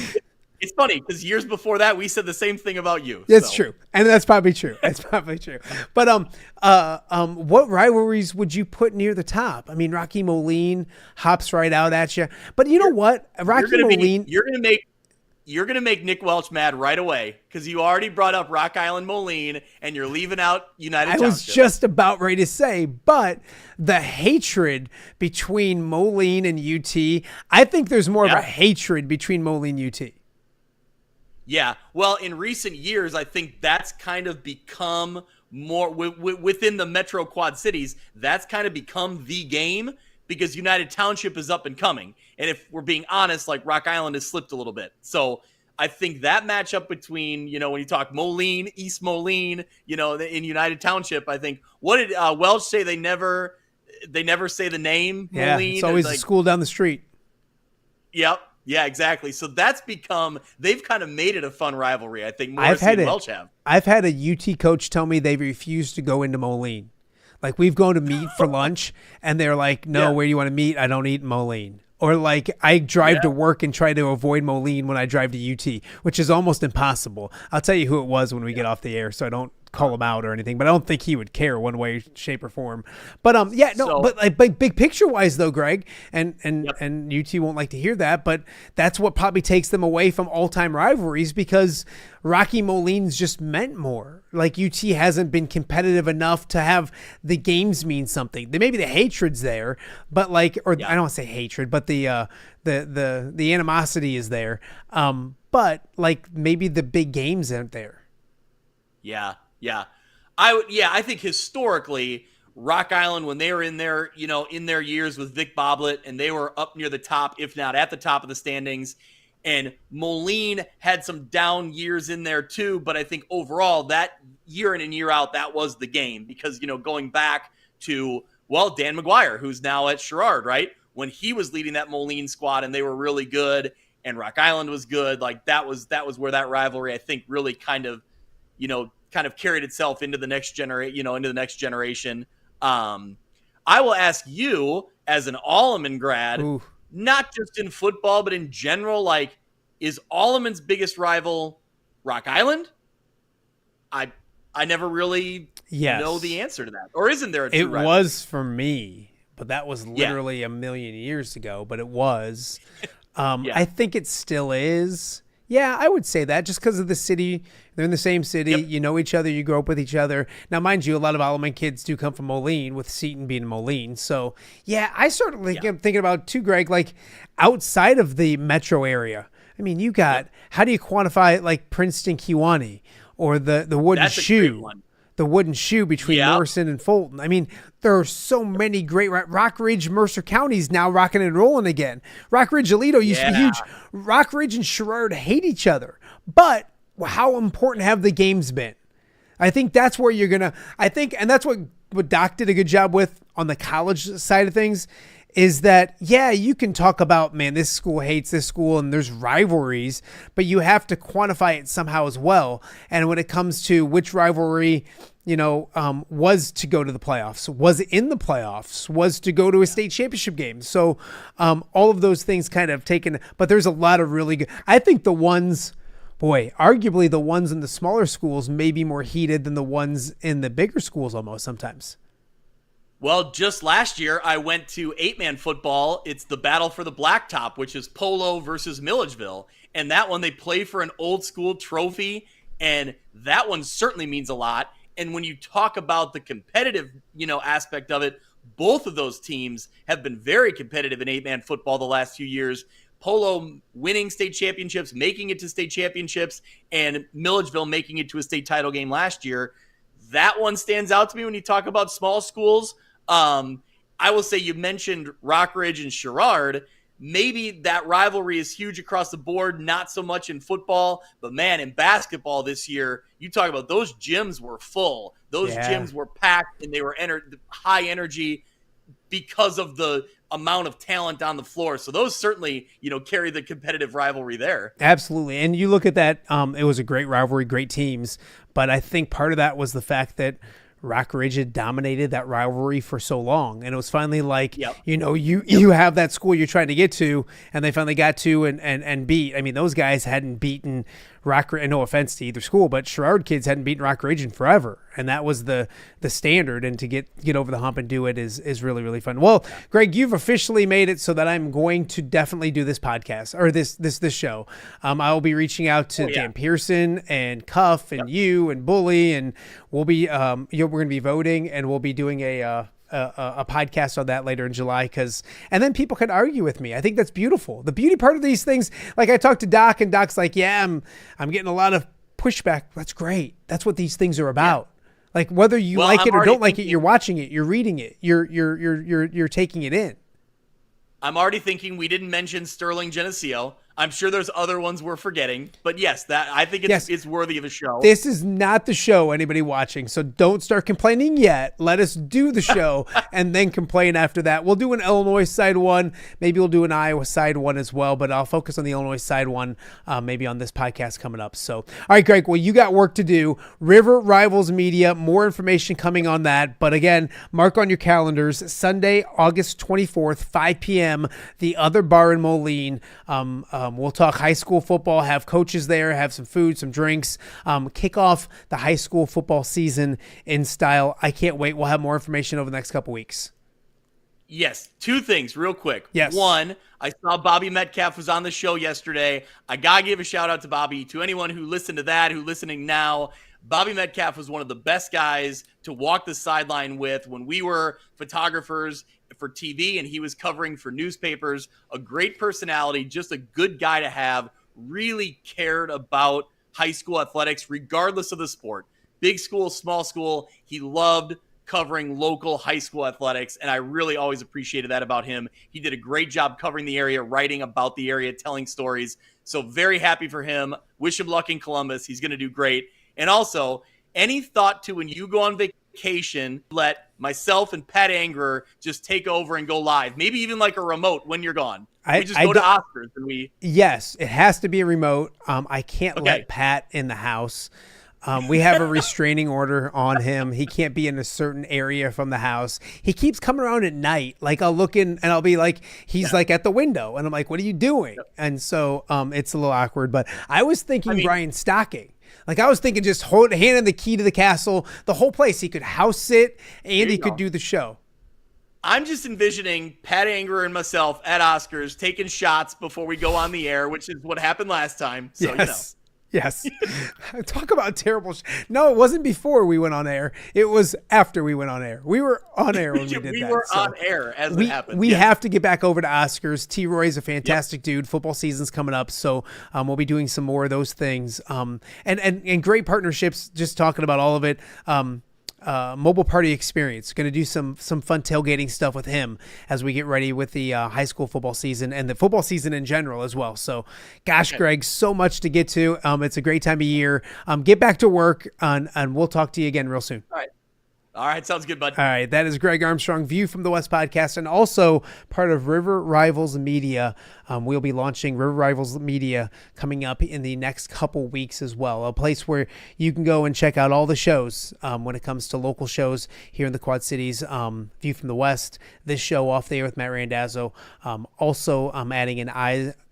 M: It's funny because years before that, we said the same thing about you.
B: It's true, and that's probably true. But what rivalries would you put near the top? I mean, Rocky Moline hops right out at you, but you know what? Rocky Moline,
M: you're going to make Nick Welch mad right away because you already brought up Rock Island Moline and you're leaving out United Township.
B: I was just about ready to say, but the hatred between Moline and UT, I think there's more of a hatred between Moline and UT.
M: Yeah. Well, in recent years, I think that's kind of become more within the Metro Quad Cities. That's kind of become the game because United Township is up and coming. And if we're being honest, like Rock Island has slipped a little bit. So I think that matchup between, when you talk Moline, East Moline, in United Township, I think, what did Welch say? They never say the name Moline.
B: It's always the school down the street.
M: Yep. Yeah, exactly. So they've kind of made it a fun rivalry. I think Morrissey and Welch have.
B: I've had a UT coach tell me they refuse to go into Moline. Like we've gone to meet for lunch and they're like, no, where do you want to meet? I don't eat in Moline. Or like I drive to work and try to avoid Moline when I drive to UT, which is almost impossible. I'll tell you who it was when we get off the air, so I don't call him out or anything, but I don't think he would care one way, shape, or form. But but like big picture wise though, Greg, and UT won't like to hear that, but that's what probably takes them away from all time rivalries because Rocky Moline's just meant more. Like UT hasn't been competitive enough to have the games mean something. Maybe the hatred's there, but I don't want to say hatred, but the animosity is there. But like maybe the big games aren't there.
M: Yeah. I think historically Rock Island, when they were in their years with Vic Boblet and they were up near the top, if not at the top of the standings, and Moline had some down years in there too. But I think overall that year in and year out, that was the game because, going back to, Dan McGuire, who's now at Sherrard, right? when he was leading that Moline squad and they were really good and Rock Island was good. Like that was where that rivalry, I think, really kind of carried itself into the next generation. I will ask you as an Alleman grad, not just in football, but in general, like, is Alleman's biggest rival Rock Island? I never really know the answer to that. Or isn't there a true rival?
B: It was for me, but that was literally a million years ago, but it was. I think it still is. Yeah, I would say that just because of the city. They're in the same city. Yep. You know each other. You grow up with each other. Now, mind you, a lot of Alleman kids do come from Moline, with Seton being Moline. So, yeah, I certainly am thinking about, too, Greg, like outside of the metro area. I mean, you got, how do you quantify it, like Princeton, Kewanee, or the wooden shoe? The wooden shoe between Morrison and Fulton. I mean, there are so many great Rock Ridge, Mercer counties now rocking and rolling again. Rock Ridge, Aledo used to be huge. Rock Ridge and Sherrard hate each other. But how important have the games been? I think that's where you're going to, and that's what Doc did a good job with on the college side of things, is that, you can talk about, man, this school hates this school and there's rivalries, but you have to quantify it somehow as well. And when it comes to which rivalry, was to go to the playoffs, was in the playoffs, was to go to a state championship game. So all of those things kind of taken, but there's a lot of really good, I think the ones, arguably the ones in the smaller schools may be more heated than the ones in the bigger schools almost sometimes.
M: Well, just last year, I went to 8-man football. It's the Battle for the Blacktop, which is Polo versus Milledgeville. And that one, they play for an old school trophy, and that one certainly means a lot. And when you talk about the competitive, aspect of it, both of those teams have been very competitive in 8-man football the last few years. Polo winning state championships, making it to state championships, and Milledgeville making it to a state title game last year. That one stands out to me when you talk about small schools. I will say you mentioned Rockridge and Sherrard. Maybe that rivalry is huge across the board, not so much in football, but man, in basketball this year, you talk about those gyms were full. Those gyms were packed and they were high energy because of the amount of talent on the floor. So those certainly, carry the competitive rivalry there.
B: Absolutely. And you look at that, it was a great rivalry, great teams, but I think part of that was the fact that Rockridge had dominated that rivalry for so long. And it was finally like, you have that school you're trying to get to, and they finally got to and beat. I mean, those guys hadn't beaten Rockridge, and no offense to either school, but Sherrard kids hadn't beaten Rockridge in forever. And that was the standard. And to get over the hump and do it is really, really fun. Well, Greg, you've officially made it so that I'm going to definitely do this podcast or this show. I'll be reaching out to Dan Pearson and Cuff and you and Bully, and we'll be, we're going to be voting, and we'll be doing a podcast on that later in July, and then people can argue with me. I think that's beautiful. The beauty part of these things, like I talked to Doc, and Doc's like, I'm getting a lot of pushback. That's great. That's what these things are about. Like whether you like it or don't like it, you're watching it, you're reading it, you're taking it in.
M: I'm already thinking we didn't mention Sterling Geneseo. I'm sure there's other ones we're forgetting, but yes, that I think it's worthy of a show.
B: This is not the show, anybody watching, so don't start complaining yet. Let us do the show and then complain after that. We'll do an Illinois side one. Maybe we'll do an Iowa side one as well, but I'll focus on the Illinois side one maybe on this podcast coming up. So, all right, Greg, well, you got work to do. River Rivals Media, more information coming on that. But again, mark on your calendars, Sunday, August 24th, 5 p.m., the other bar in Moline. We'll talk high school football, have coaches there, have some food, some drinks, kick off the high school football season in style. I can't wait. We'll have more information over the next couple weeks.
M: Yes. Two things real quick.
B: Yes.
M: One, I saw Bobby Metcalf was on the show yesterday. I got to give a shout out to Bobby. To anyone who listened to that, who's listening now, Bobby Metcalf was one of the best guys to walk the sideline with when we were photographers for TV and he was covering for newspapers. A great personality, just a good guy to have, really cared about high school athletics regardless of the sport. Big school, small school, he loved covering local high school athletics, and I really always appreciated that about him. He did a great job covering the area, writing about the area, telling stories. So very happy for him. Wish him luck in Columbus. He's going to do great. And also, any thought to when you go on vacation, let myself and Pat Anger just take over and go live. Maybe even like a remote when you're gone. We just go to Oscars and we.
B: Yes, it has to be a remote. I can't let Pat in the house. We have a restraining order on him. He can't be in a certain area from the house. He keeps coming around at night. Like I'll look in and I'll be like, he's like at the window. And I'm like, what are you doing? And so it's a little awkward. But I was thinking Brian Stocking. Like I was thinking just handing the key to the castle, the whole place. He could house sit and he could do the show.
M: I'm just envisioning Pat Anger and myself at Oscars taking shots before we go on the air, which is what happened last time. So,
B: yes. Yes. Talk about terrible. No, it wasn't before we went on air. It was after we went on air. We were on air when we did that.
M: We were on air as it happened.
B: We have to get back over to Oscars. T. Roy's a fantastic dude. Football season's coming up, so we'll be doing some more of those things. And great partnerships, just talking about all of it. Mobile Party Experience. Going to do some fun tailgating stuff with him as we get ready with the high school football season and the football season in general as well. So, gosh, Greg, so much to get to. It's a great time of year. Get back to work, and we'll talk to you again real soon.
M: All right, sounds good, bud.
B: All right, that is Greg Armstrong, View from the West podcast, and also part of River Rivals Media. We'll be launching River Rivals Media coming up in the next couple weeks as well, a place where you can go and check out all the shows when it comes to local shows here in the Quad Cities. View from the West, this show Off the Air with Matt Randazzo. Also, I'm adding an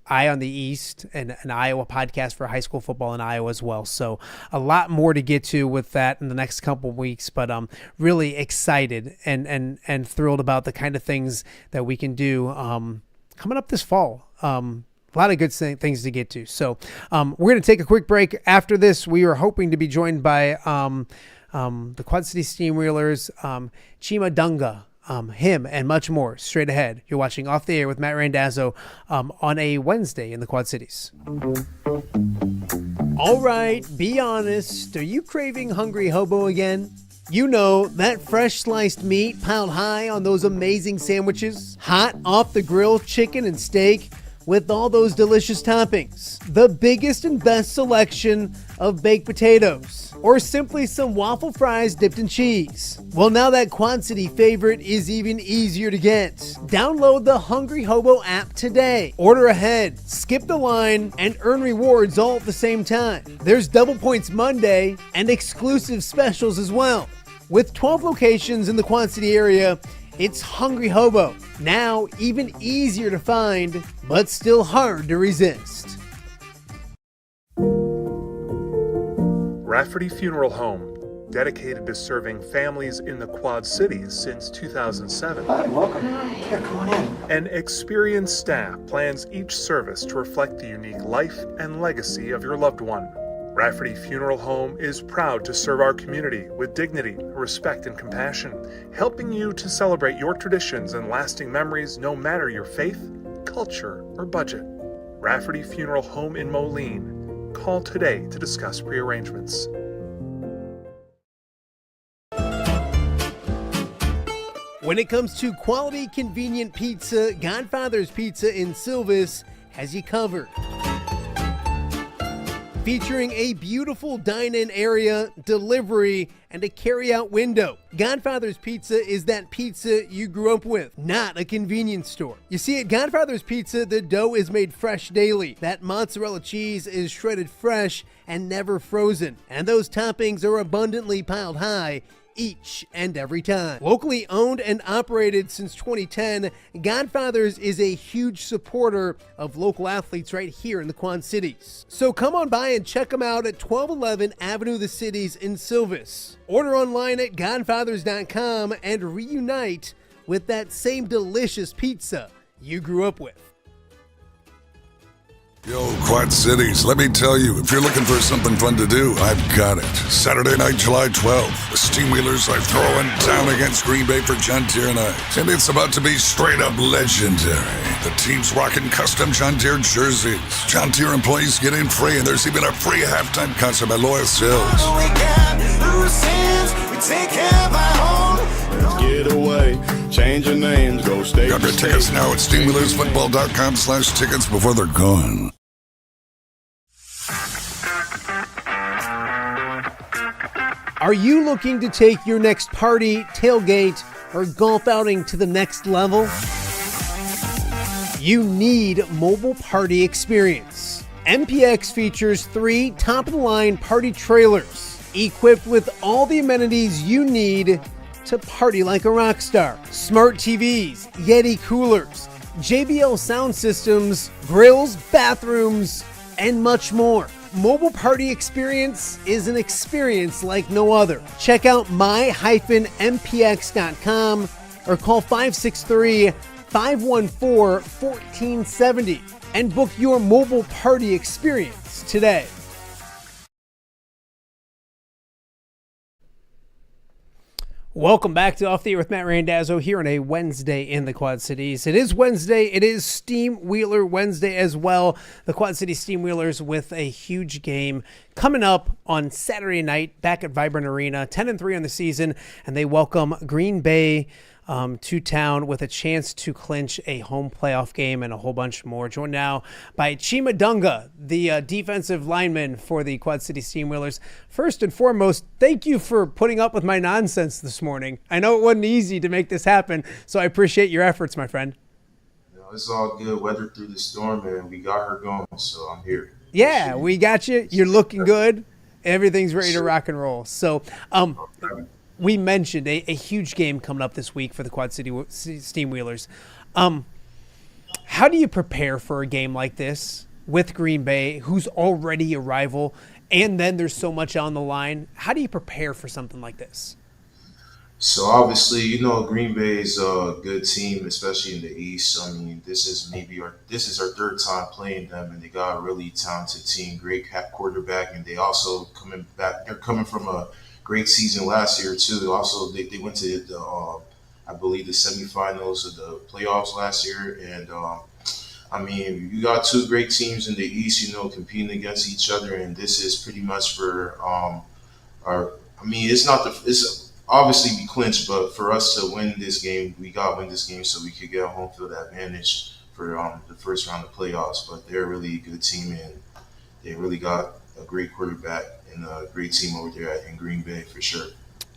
B: Eye on the East and an Iowa podcast for high school football in Iowa as well. So a lot more to get to with that in the next couple of weeks, but I'm really excited and thrilled about the kind of things that we can do coming up this fall. A lot of good things to get to. So we're going to take a quick break. After this, we are hoping to be joined by the Quad City Steamwheelers, Chima Dunga. Him and much more straight ahead. You're watching Off the Air with Matt Randazzo on a Wednesday in the Quad Cities. All right, be honest. Are you craving Hungry Hobo again? You know, that fresh sliced meat piled high on those amazing sandwiches, hot off the grill chicken and steak with all those delicious toppings, the biggest and best selection of baked potatoes, or simply some waffle fries dipped in cheese. Well, now that Quad City favorite is even easier to get. Download the Hungry Hobo app today. Order ahead, skip the line, and earn rewards all at the same time. There's Double Points Monday and exclusive specials as well. With 12 locations in the Quad City area, it's Hungry Hobo. Now even easier to find, but still hard to resist.
F: Rafferty Funeral Home, dedicated to serving families in the Quad Cities since 2007.
G: Hi, welcome. Yeah, come on in.
F: An experienced staff plans each service to reflect the unique life and legacy of your loved one. Rafferty Funeral Home is proud to serve our community with dignity, respect, and compassion, helping you to celebrate your traditions and lasting memories no matter your faith, culture, or budget. Rafferty Funeral Home in Moline. Call today to discuss prearrangements.
B: When it comes to quality, convenient pizza, Godfather's Pizza in Silvis has you covered. Featuring a beautiful dine-in area, delivery, and a carry-out window. Godfather's Pizza is that pizza you grew up with, not a convenience store. You see, at Godfather's Pizza, the dough is made fresh daily. That mozzarella cheese is shredded fresh and never frozen. And those toppings are abundantly piled high each and every time. Locally owned and operated since 2010, Godfather's is a huge supporter of local athletes right here in the Quad Cities. So come on by and check them out at 1211 Avenue of the Cities in Silvis. Order online at godfathers.com and reunite with that same delicious pizza you grew up with.
H: Yo, Quad Cities, let me tell you, if you're looking for something fun to do, I've got it. Saturday night, July 12th, the Steamwheelers are throwing down against Green Bay for John Deere night. And it's about to be straight up legendary. The team's rocking custom John Deere jerseys. John Deere employees get in free, and there's even a free halftime concert by Loyal Sills.
I: Get away, change your names, go state.
H: Grab your tickets now at steamwheelersfootball.com/tickets before they're gone.
B: Are you looking to take your next party, tailgate, or golf outing to the next level? You need mobile party experience. MPX features 3 top-of-the-line party trailers equipped with all the amenities you need to party like a rock star. Smart TVs, Yeti coolers, JBL sound systems, grills, bathrooms, and much more. Mobile party experience is an experience like no other. Check out my-mpx.com or call 563-514-1470 and book your mobile party experience today. Welcome back to Off the Air with Matt Randazzo here on a Wednesday in the Quad Cities. It is Wednesday. It is Steamwheeler Wednesday as well. The Quad City Steamwheelers with a huge game coming up on Saturday night back at Vibrant Arena, 10-3 on the season, and they welcome Green Bay to town with a chance to clinch a home playoff game and a whole bunch more. Joined now by Chima Dunga, the defensive lineman for the Quad City Steamwheelers. First and foremost, thank you for putting up with my nonsense this morning. I know it wasn't easy to make this happen, so I appreciate your efforts, my friend.
O: It's all good. Weather through the storm, and we got her going, so I'm here.
B: Yeah, we got you. You're looking good. Everything's ready to rock and roll. So, we mentioned a huge game coming up this week for the Quad City Steamwheelers. How do you prepare for a game like this with Green Bay, who's already a rival, and then there's so much on the line? How do you prepare for something like this?
O: So obviously, Green Bay is a good team, especially in the East. I mean, this is our third time playing them, and they got a really talented team, great quarterback, and they also coming back. They're coming from a great season last year too. Also, they went to the I believe the semifinals of the playoffs last year, and I mean, you got 2 great teams in the East, competing against each other, and this is pretty much for our. I mean, it's obviously we clinched, but for us to win this game, we got to win this game so we could get a home field advantage for the first round of playoffs. But they're a really good team, and they really got a great quarterback and a great team over there in Green Bay for sure.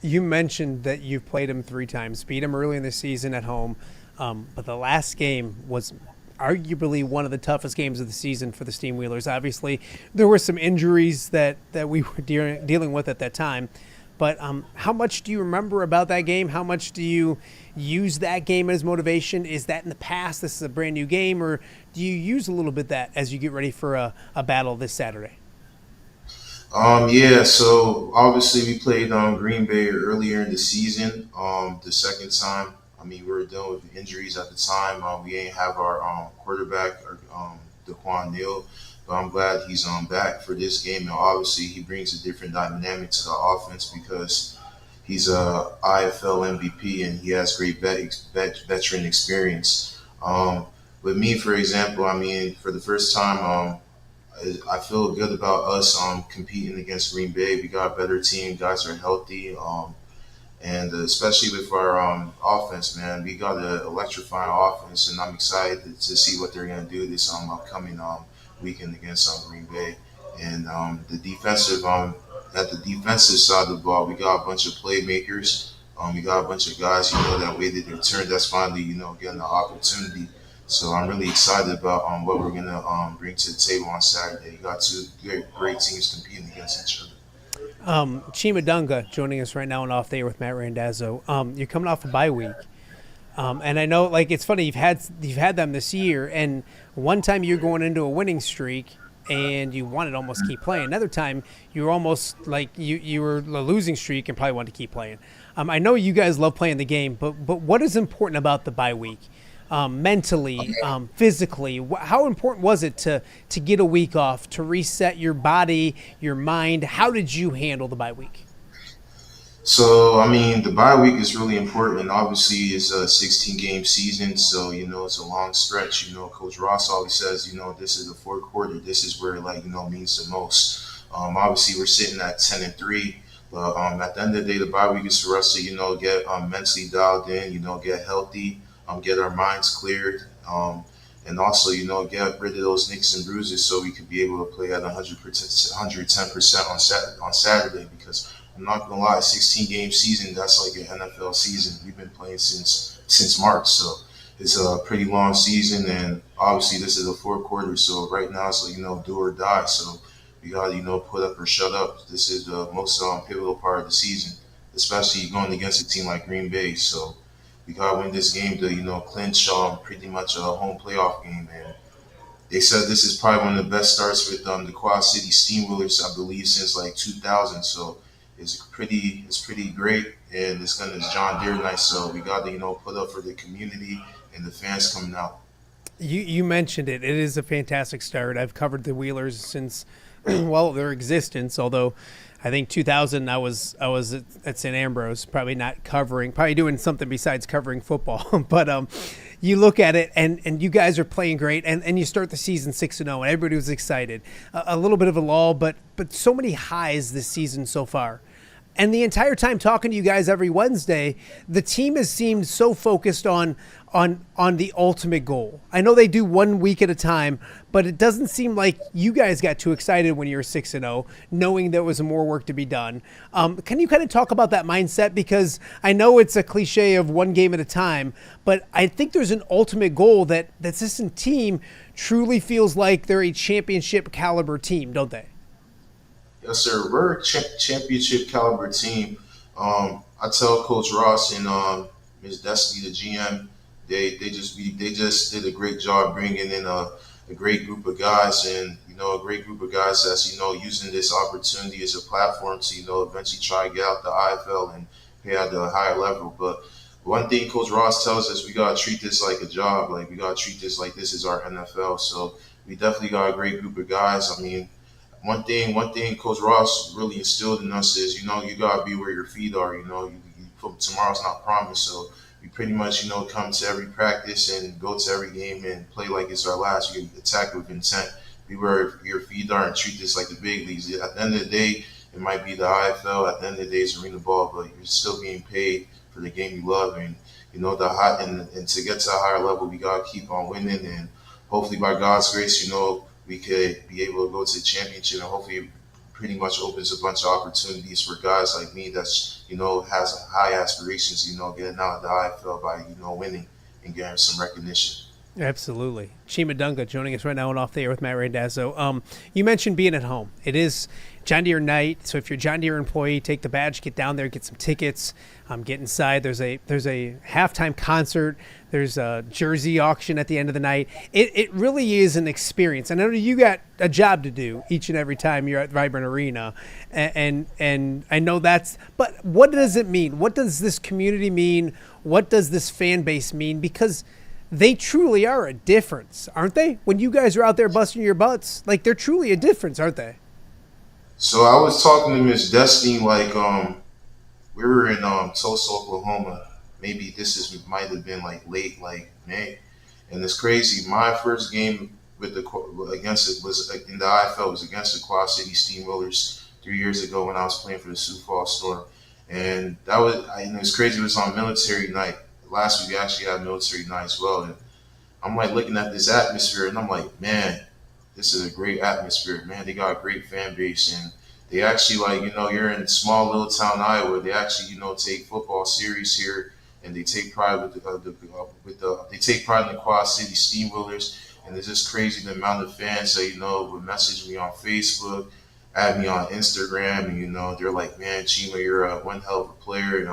B: You mentioned that you've played them 3 times, beat them early in the season at home, but the last game was arguably one of the toughest games of the season for the Steamwheelers. Obviously, there were some injuries that we were dealing with at that time, but how much do you remember about that game? How much do you use that game as motivation? Is that in the past, this is a brand new game, or do you use a little bit that as you get ready for a battle this Saturday?
O: Yeah, so obviously we played Green Bay earlier in the season. The second time, I mean, we were dealing with injuries at the time. We didn't have our quarterback, Daquan Neal, but I'm glad he's back for this game. And obviously he brings a different dynamic to the offense because he's a IFL MVP and he has great veteran experience. With me, for example, I mean, for the first time, I feel good about us competing against Green Bay. We got a better team. Guys are healthy. And especially with our offense, man, we got an electrifying offense, and I'm excited to see what they're going to do this upcoming weekend against Green Bay. And the defensive at the defensive side of the ball, we got a bunch of playmakers. We got a bunch of guys, that waited their turn. That's finally, getting the opportunity. So I'm really excited about what we're going to bring to the table on Saturday. You got 2 great teams competing against each other.
B: Chima Dunga joining us right now on Off the Air with Matt Randazzo. You're coming off a bye week. And I know, it's funny, you've had them this year, and one time you're going into a winning streak and you wanted to almost keep playing. Another time you were almost you were a losing streak and probably wanted to keep playing. I know you guys love playing the game, but what is important about the bye week? Mentally, physically, how important was it to get a week off, to reset your body, your mind? How did you handle the bye week?
O: So, I mean, the bye week is really important. Obviously, it's a 16-game season, so, it's a long stretch. Coach Ross always says, this is the 4th quarter. This is where, means the most. Obviously, we're sitting at 10-3. But at the end of the day, the bye week is for us to, get mentally dialed in, get healthy, get our minds cleared, and also, get rid of those nicks and bruises so we could be able to play at 110% on Saturday because I'm not gonna lie, 16-game season, that's like an NFL season. We've been playing since March, so it's a pretty long season, and obviously this is the fourth quarter, so right now it's like, do or die. So we gotta, put up or shut up. This is the most pivotal part of the season, especially going against a team like Green Bay. So we gotta win this game to, clinch pretty much a home playoff game. And they said this is probably one of the best starts with the Quad City Steamwheelers, I believe, since like 2000. So it's pretty great, and it's John Deere night. So we got to put up for the community and the fans coming out.
B: You mentioned it. It is a fantastic start. I've covered the Wheelers since their existence. Although I think 2000 I was at St. Ambrose, probably doing something besides covering football. But you look at it, and you guys are playing great, and you start the season 6-0, and everybody was excited. A little bit of a lull, but so many highs this season so far. And the entire time talking to you guys every Wednesday, the team has seemed so focused on the ultimate goal. I know they do 1 week at a time, but it doesn't seem like you guys got too excited when you were 6-0, knowing there was more work to be done. Can you kind of talk about that mindset? Because I know it's a cliche of 1 game at a time, but I think there's an ultimate goal that this team truly feels like they're a championship caliber team, don't they?
O: Yes, sir. We're a championship caliber team. I tell Coach Ross and Ms. Destiny, the GM, they just did a great job bringing in a great group of guys, and a great group of guys that's using this opportunity as a platform to eventually try to get out the IFL and play at the higher level. But one thing Coach Ross tells us, we gotta treat this like a job. Like, we gotta treat this like this is our NFL. So we definitely got a great group of guys. I mean, One thing Coach Ross really instilled in us is, you gotta be where your feet are. Tomorrow's not promised, so we pretty much, come to every practice and go to every game and play like it's our last. You attack with intent, be where your feet are, and treat this like the big leagues. At the end of the day, it might be the IFL. At the end of the day, it's arena ball, but you're still being paid for the game you love, and and to get to a higher level, we gotta keep on winning, and hopefully by God's grace, we could be able to go to the championship, and hopefully it pretty much opens a bunch of opportunities for guys like me that's, has high aspirations, getting out of the IFL by, winning and getting some recognition.
B: Absolutely. Chima Dunga joining us right now on Off the Air with Matt Randazzo. You mentioned being at home. It is John Deere night, so if you're a John Deere employee, take the badge, get down there, get some tickets, get inside. There's a halftime concert. There's a jersey auction at the end of the night. It really is an experience. And I know you got a job to do each and every time you're at Vibrant Arena, and I know that's. But what does it mean? What does this community mean? What does this fan base mean? Because they truly are a difference, aren't they? When you guys are out there busting your butts, like, they're truly a difference, aren't they?
O: So I was talking to Miss Destiny, like, we were in Tulsa, Oklahoma. Maybe might have been like late, like May, and it's crazy. My first game was in the IFL was against the Quad City Steamwheelers 3 years ago when I was playing for the Sioux Falls Storm, and it was crazy. It was on military night. Last week we actually had military night as well, and I'm like looking at this atmosphere, and I'm like, man, this is a great atmosphere, man. They got a great fan base, and they actually, like, you're in small little town Iowa. They actually, take football serious here, and they take pride they take pride in the Quad City Steamwheelers. And it's just crazy the amount of fans that would message me on Facebook, add me on Instagram, and they're like, man, Chima, you're one hell of a player.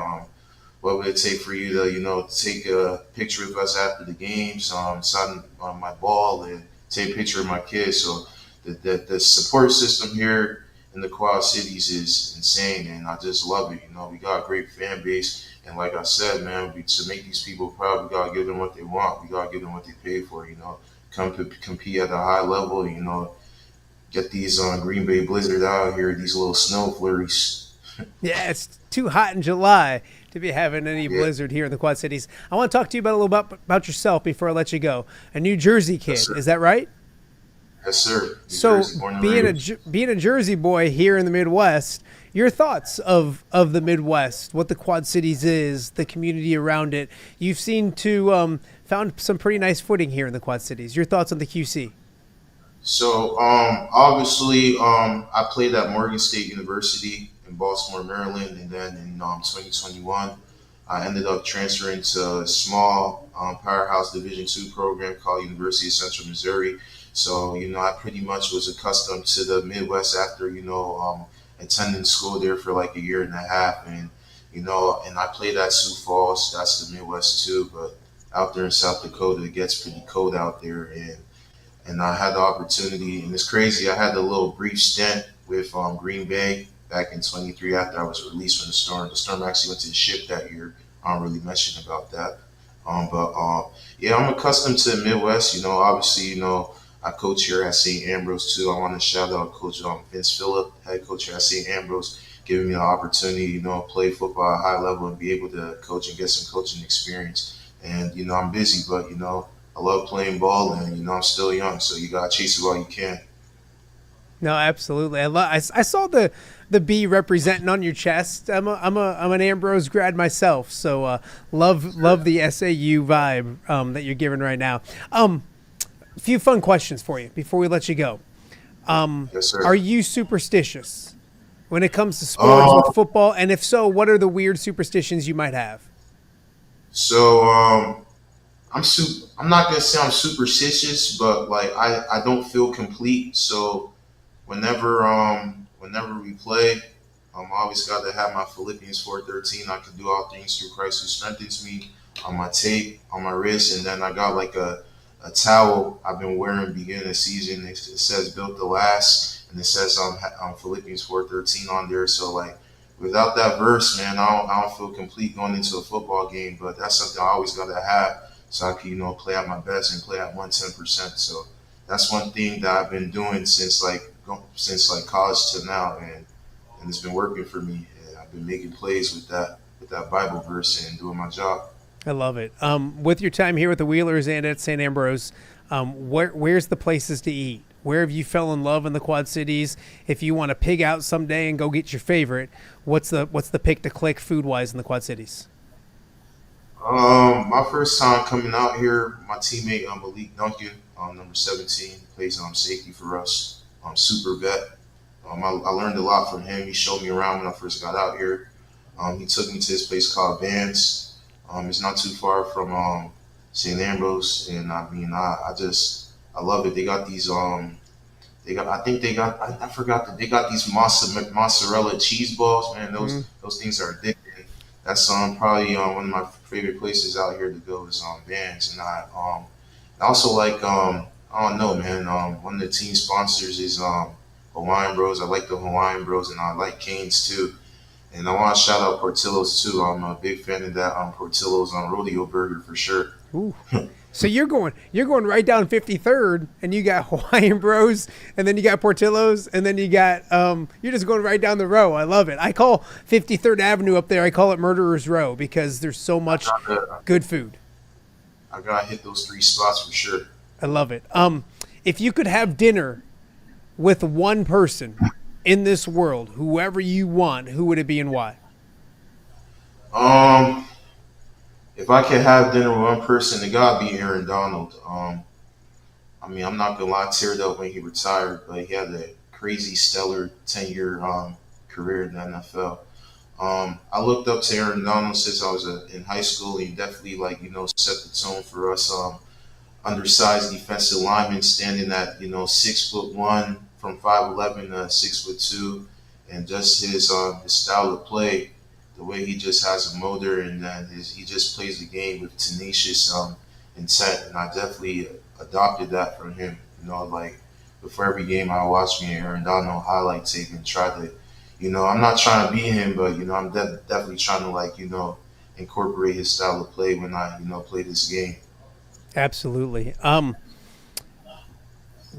O: What would it take for you to take a picture with us after the games, sign on my ball, and take a picture of my kids? So the support system here in the Quad Cities is insane, and I just love it. We got a great fan base, and like I said, man, to make these people proud, we gotta give them what they want. We gotta give them what they pay for. Come to compete at a high level. Get these Green Bay Blizzard out here, these little snow flurries.
B: Yeah, it's too hot in July to be having any blizzard here in the Quad Cities. I want to talk to you about yourself before I let you go. A New Jersey kid,
O: yes,
B: is that right?
O: Yes, sir.
B: So being a Jersey boy here in the Midwest, your thoughts of the Midwest, what the Quad Cities is, the community around it. You've seen to found some pretty nice footing here in the Quad Cities. Your thoughts on the QC?
O: So obviously, I played at Morgan State University in in Baltimore, Maryland, and then in 2021, I ended up transferring to a small powerhouse Division II program called University of Central Missouri. So, I pretty much was accustomed to the Midwest after, attending school there for like a year and a half. And, and I played at Sioux Falls, that's the Midwest too, but out there in South Dakota, it gets pretty cold out there. And I had the opportunity, and it's crazy, I had a little brief stint with Green Bay back in 23 after I was released from the Storm. The Storm actually went to the ship that year. I don't really mention about that. Yeah, I'm accustomed to the Midwest. Obviously, I coach here at St. Ambrose too. I want to shout out Coach Vince Phillip, head coach here at St. Ambrose, giving me the opportunity, play football at a high level and be able to coach and get some coaching experience. And, I'm busy, but, I love playing ball and, I'm still young. So you got to chase it while you can.
B: No, absolutely. I saw the B representing on your chest. I'm an Ambrose grad myself, so love the SAU vibe that you're giving right now. A few fun questions for you before we let you go.
O: Yes, sir.
B: Are you superstitious when it comes to sports with football? And if so, what are the weird superstitions you might have?
O: So I'm not gonna say I'm superstitious, but like I don't feel complete. So whenever we play, I always got to have my Philippians 4:13. I can do all things through Christ who strengthens me on my tape, on my wrist, and then I got like a towel I've been wearing beginning of the season. It says "Built to Last," and it says Philippians 4:13 on there. So like without that verse, man, I don't feel complete going into a football game. But that's something I always got to have so I can play at my best and play at 110%. So that's one thing that I've been doing since college to now, and it's been working for me. And I've been making plays with that Bible verse and doing my job.
B: I love it. With your time here with the Wheelers and at St. Ambrose, where's the places to eat? Where have you fell in love in the Quad Cities? If you want to pig out someday and go get your favorite, what's the pick to click food wise in the Quad Cities?
O: My first time coming out here, my teammate Malik Duncan, number 17, plays safety for us. Super vet. I learned a lot from him. He showed me around when I first got out here. He took me to this place called Vans. It's not too far from St. Ambrose, and I mean, I love it. They got these they got these mozzarella cheese balls, man. Those things are addicting. That's probably one of my favorite places out here to go is Vans, and I also like I don't know, man. One of the team sponsors is Hawaiian Bros. I like the Hawaiian Bros, and I like Cane's too. And I want to shout out Portillo's too. I'm a big fan of that Portillo's Rodeo Burger for sure.
B: Ooh. So you're going right down 53rd, and you got Hawaiian Bros, and then you got Portillo's, and then you got you're just going right down the row. I love it. I call 53rd Avenue up there, I call it Murderer's Row because there's so much good food.
O: I gotta hit those 3 spots for sure.
B: I love it. If you could have dinner with one person in this world, whoever you want, who would it be and why?
O: If I could have dinner with one person, it gotta be Aaron Donald. I mean, I'm not gonna lie, teared up when he retired, but he had a crazy stellar 10-year career in the NFL. I looked up to Aaron Donald since I was in high school. He definitely set the tone for us. Undersized defensive lineman standing at 6'1" from 5'11" to 6'2", and just his style of play, the way he just has a motor, and then he just plays the game with tenacious intent, and I definitely adopted that from him. Before every game I watch me and Aaron Donald highlight tape and try to, I'm not trying to be him, but I'm definitely trying to incorporate his style of play when I play this game.
B: Absolutely.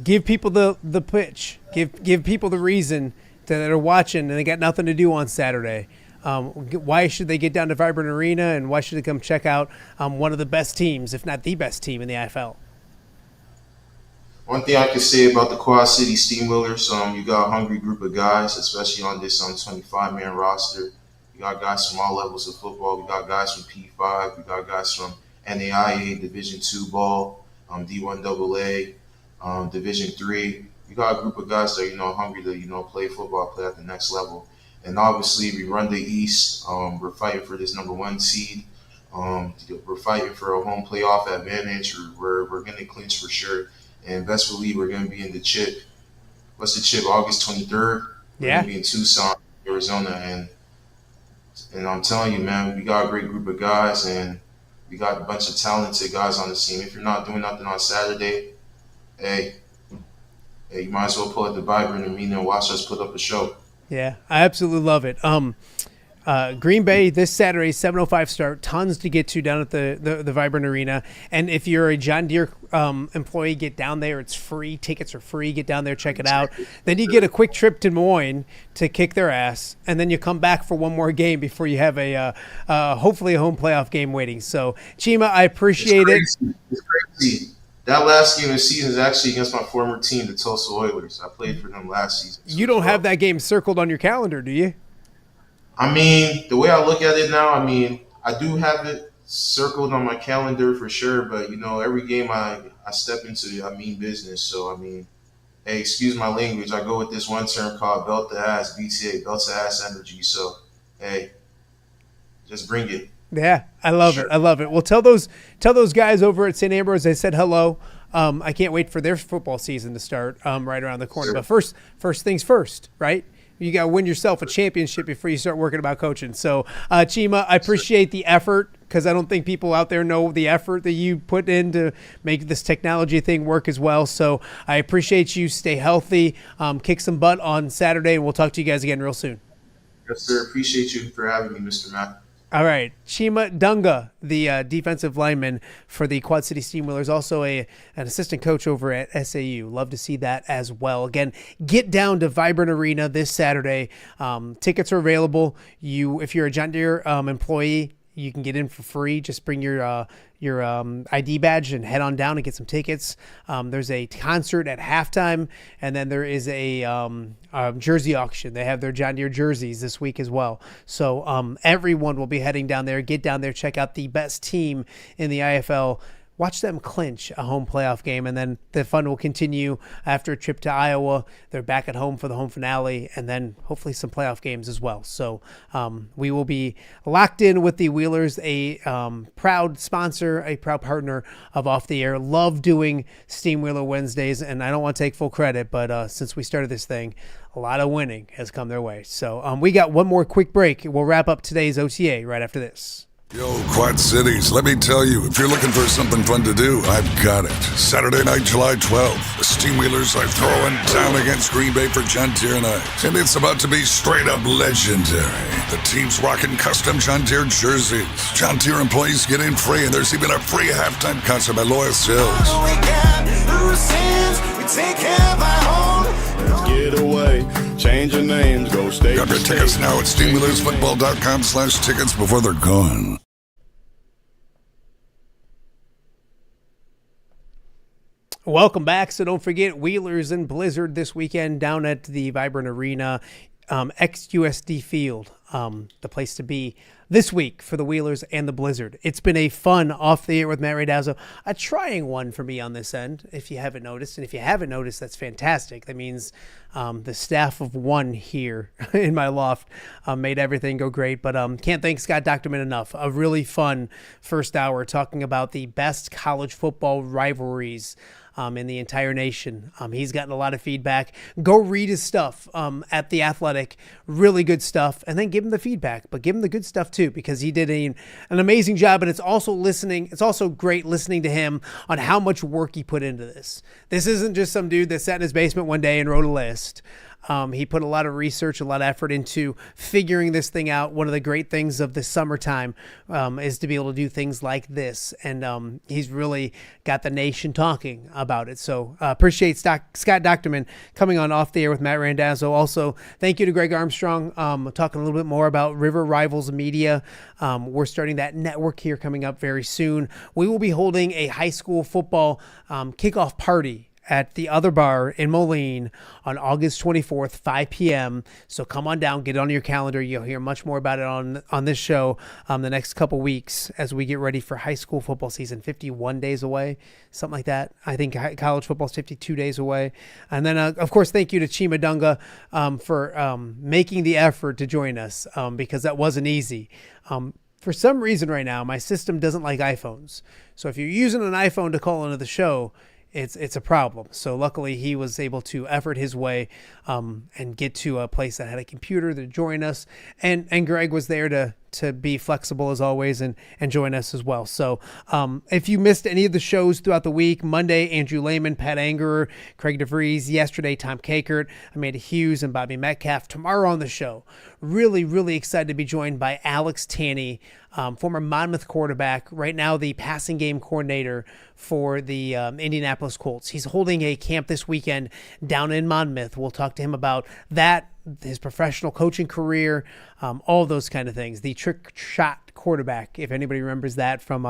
B: Give people the pitch. Give people the reason that are watching and they got nothing to do on Saturday. Why should they get down to Vibrant Arena, and why should they come check out one of the best teams, if not the best team in the IFL?
O: One thing I can say about the Quad City Steamwheelers, you got a hungry group of guys, especially on this 25-man roster. You got guys from all levels of football. We got guys from P5. We got guys from NAIA, Division II ball, D1AA, Division III. You got a group of guys that hungry to play football, play at the next level. And obviously, we run the East. We're fighting for this #1 seed. We're fighting for a home playoff advantage. We're going to clinch for sure. And best believe we're going to be in the chip. What's the chip? August 23rd. We're going to be in Tucson, Arizona. And I'm telling you, man, we got a great group of guys, and we got a bunch of talented guys on the team. If you're not doing nothing on Saturday, hey, you might as well pull out the Vibrant Arena and watch us put up a show.
B: Yeah, I absolutely love it. Green Bay this Saturday, 7:05 start. Tons to get to down at the Vibrant Arena. And if you're a John Deere employee, get down there. It's free. Tickets are free. Get down there, check it out. Then you get a quick trip to Des Moines to kick their ass, and then you come back for one more game before you have hopefully a home playoff game waiting. So, Chima, I appreciate it.
O: It's crazy. That last game of the season is actually against my former team, the Tulsa Oilers. I played for them last season.
B: You don't have that game circled on your calendar, do you?
O: I mean, the way I look at it now, I mean, I do have it circled on my calendar for sure, but, every game I step into, I mean business. So, I mean, hey, excuse my language. I go with this one term called belt to ass, BTA, belt to ass energy. So, hey, just bring it.
B: Yeah, I love it. I love it. Well, tell those guys over at St. Ambrose I said hello. I can't wait for their football season to start right around the corner.
O: Sure.
B: But first things first, right? You got to win yourself a championship before you start working about coaching. So, Chima, I appreciate the effort because I don't think people out there know the effort that you put in to make this technology thing work as well. So I appreciate you. Stay healthy. Kick some butt on Saturday, and we'll talk to you guys again real soon.
O: Yes, sir. Appreciate you for having me, Mr. Matt.
B: All right. Chima Dunga, the defensive lineman for the Quad City Steamwheelers, also an assistant coach over at SAU. Love to see that as well. Again, get down to Vibrant Arena this Saturday. Tickets are available. If you're a John Deere employee, you can get in for free. Just bring your ID badge and head on down and get some tickets. There's a concert at halftime, and then there is a jersey auction. They have their John Deere jerseys this week as well. So everyone will be heading down there. Get down there, check out the best team in the IFL. Watch them clinch a home playoff game, and then the fun will continue after a trip to Iowa. They're back at home for the home finale, and then hopefully some playoff games as well. So we will be locked in with the Wheelers, a proud sponsor, a proud partner of Off the Air. Love doing Steamwheeler Wednesdays, and I don't want to take full credit, but since we started this thing, a lot of winning has come their way. So we got one more quick break. We'll wrap up today's OTA right after this.
H: Yo, Quad Cities, let me tell you, if you're looking for something fun to do, I've got it. Saturday night, July 12th, the Steamwheelers are throwing down against Green Bay for John Deere night. And it's about to be straight up legendary. The team's rocking custom John Deere jerseys. John Deere employees get in free, and there's even a free halftime concert by Loyal Sills.
I: Let's get away. Change your names, go state.
H: Grab your tickets now at SteamwheelersFootball.com/tickets before they're gone.
B: Welcome back. So don't forget Wheelers and Blizzard this weekend down at the Vibrant Arena, ex-USD Field, the place to be this week for the Wheelers and the Blizzard. It's been a fun Off the Air with Matt Randazzo, a trying one for me on this end, if you haven't noticed. And if you haven't noticed, that's fantastic. That means the staff of one here in my loft made everything go great. But can't thank Scott Dochterman enough. A really fun first hour talking about the best college football rivalries in the entire nation. He's gotten a lot of feedback. Go read his stuff at The Athletic. Really good stuff. And then give him the feedback, but give him the good stuff too, because he did an amazing job. And it's also great listening to him on how much work he put into this. This isn't just some dude that sat in his basement one day and wrote a list. He put a lot of research, a lot of effort into figuring this thing out. One of the great things of the summertime is to be able to do things like this. And he's really got the nation talking about it. So appreciate Scott Dochterman coming on Off the Air with Matt Randazzo. Also, thank you to Greg Armstrong talking a little bit more about River Rivals Media. We're starting that network here coming up very soon. We will be holding a high school football kickoff party at the Other Bar in Moline on August 24th, 5 p.m. So come on down, get it on your calendar. You'll hear much more about it on this show the next couple weeks as we get ready for high school football season. 51 days away, something like that. I think college football is 52 days away. And then, of course, thank you to Chima Dunga for making the effort to join us because that wasn't easy. For some reason right now, my system doesn't like iPhones. So if you're using an iPhone to call into the show, it's a problem. So luckily he was able to effort his way and get to a place that had a computer to join us. And Greg was there to be flexible as always and join us as well. So if you missed any of the shows throughout the week, Monday, Andrew Lehman, Pat Angerer, Craig DeVries, yesterday, Tom Kakert, Amanda Hughes, and Bobby Metcalf. Tomorrow on the show, really, really excited to be joined by Alex Tanney, former Monmouth quarterback, right now the passing game coordinator for the Indianapolis Colts. He's holding a camp this weekend down in Monmouth. We'll talk to him about that, his professional coaching career, all those kind of things. The trick shot quarterback, if anybody remembers that from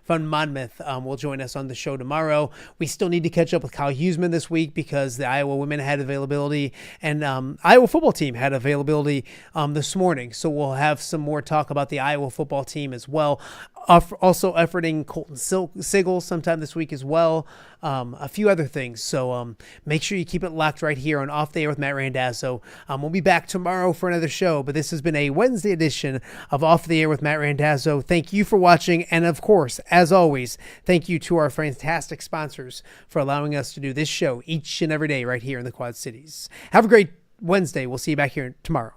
B: Monmouth, will join us on the show tomorrow. We still need to catch up with Kyle Huseman this week because the Iowa women had availability and Iowa football team had availability this morning. So we'll have some more talk about the Iowa football team as well. Also efforting Colton Sigel sometime this week as well. A few other things. So make sure you keep it locked right here on Off the Air with Matt Randazzo. We'll be back tomorrow for another show, but this has been a Wednesday edition of Off the Air with Matt Randazzo. Thank you for watching. And of course, as always, thank you to our fantastic sponsors for allowing us to do this show each and every day right here in the Quad Cities. Have a great Wednesday. We'll see you back here tomorrow.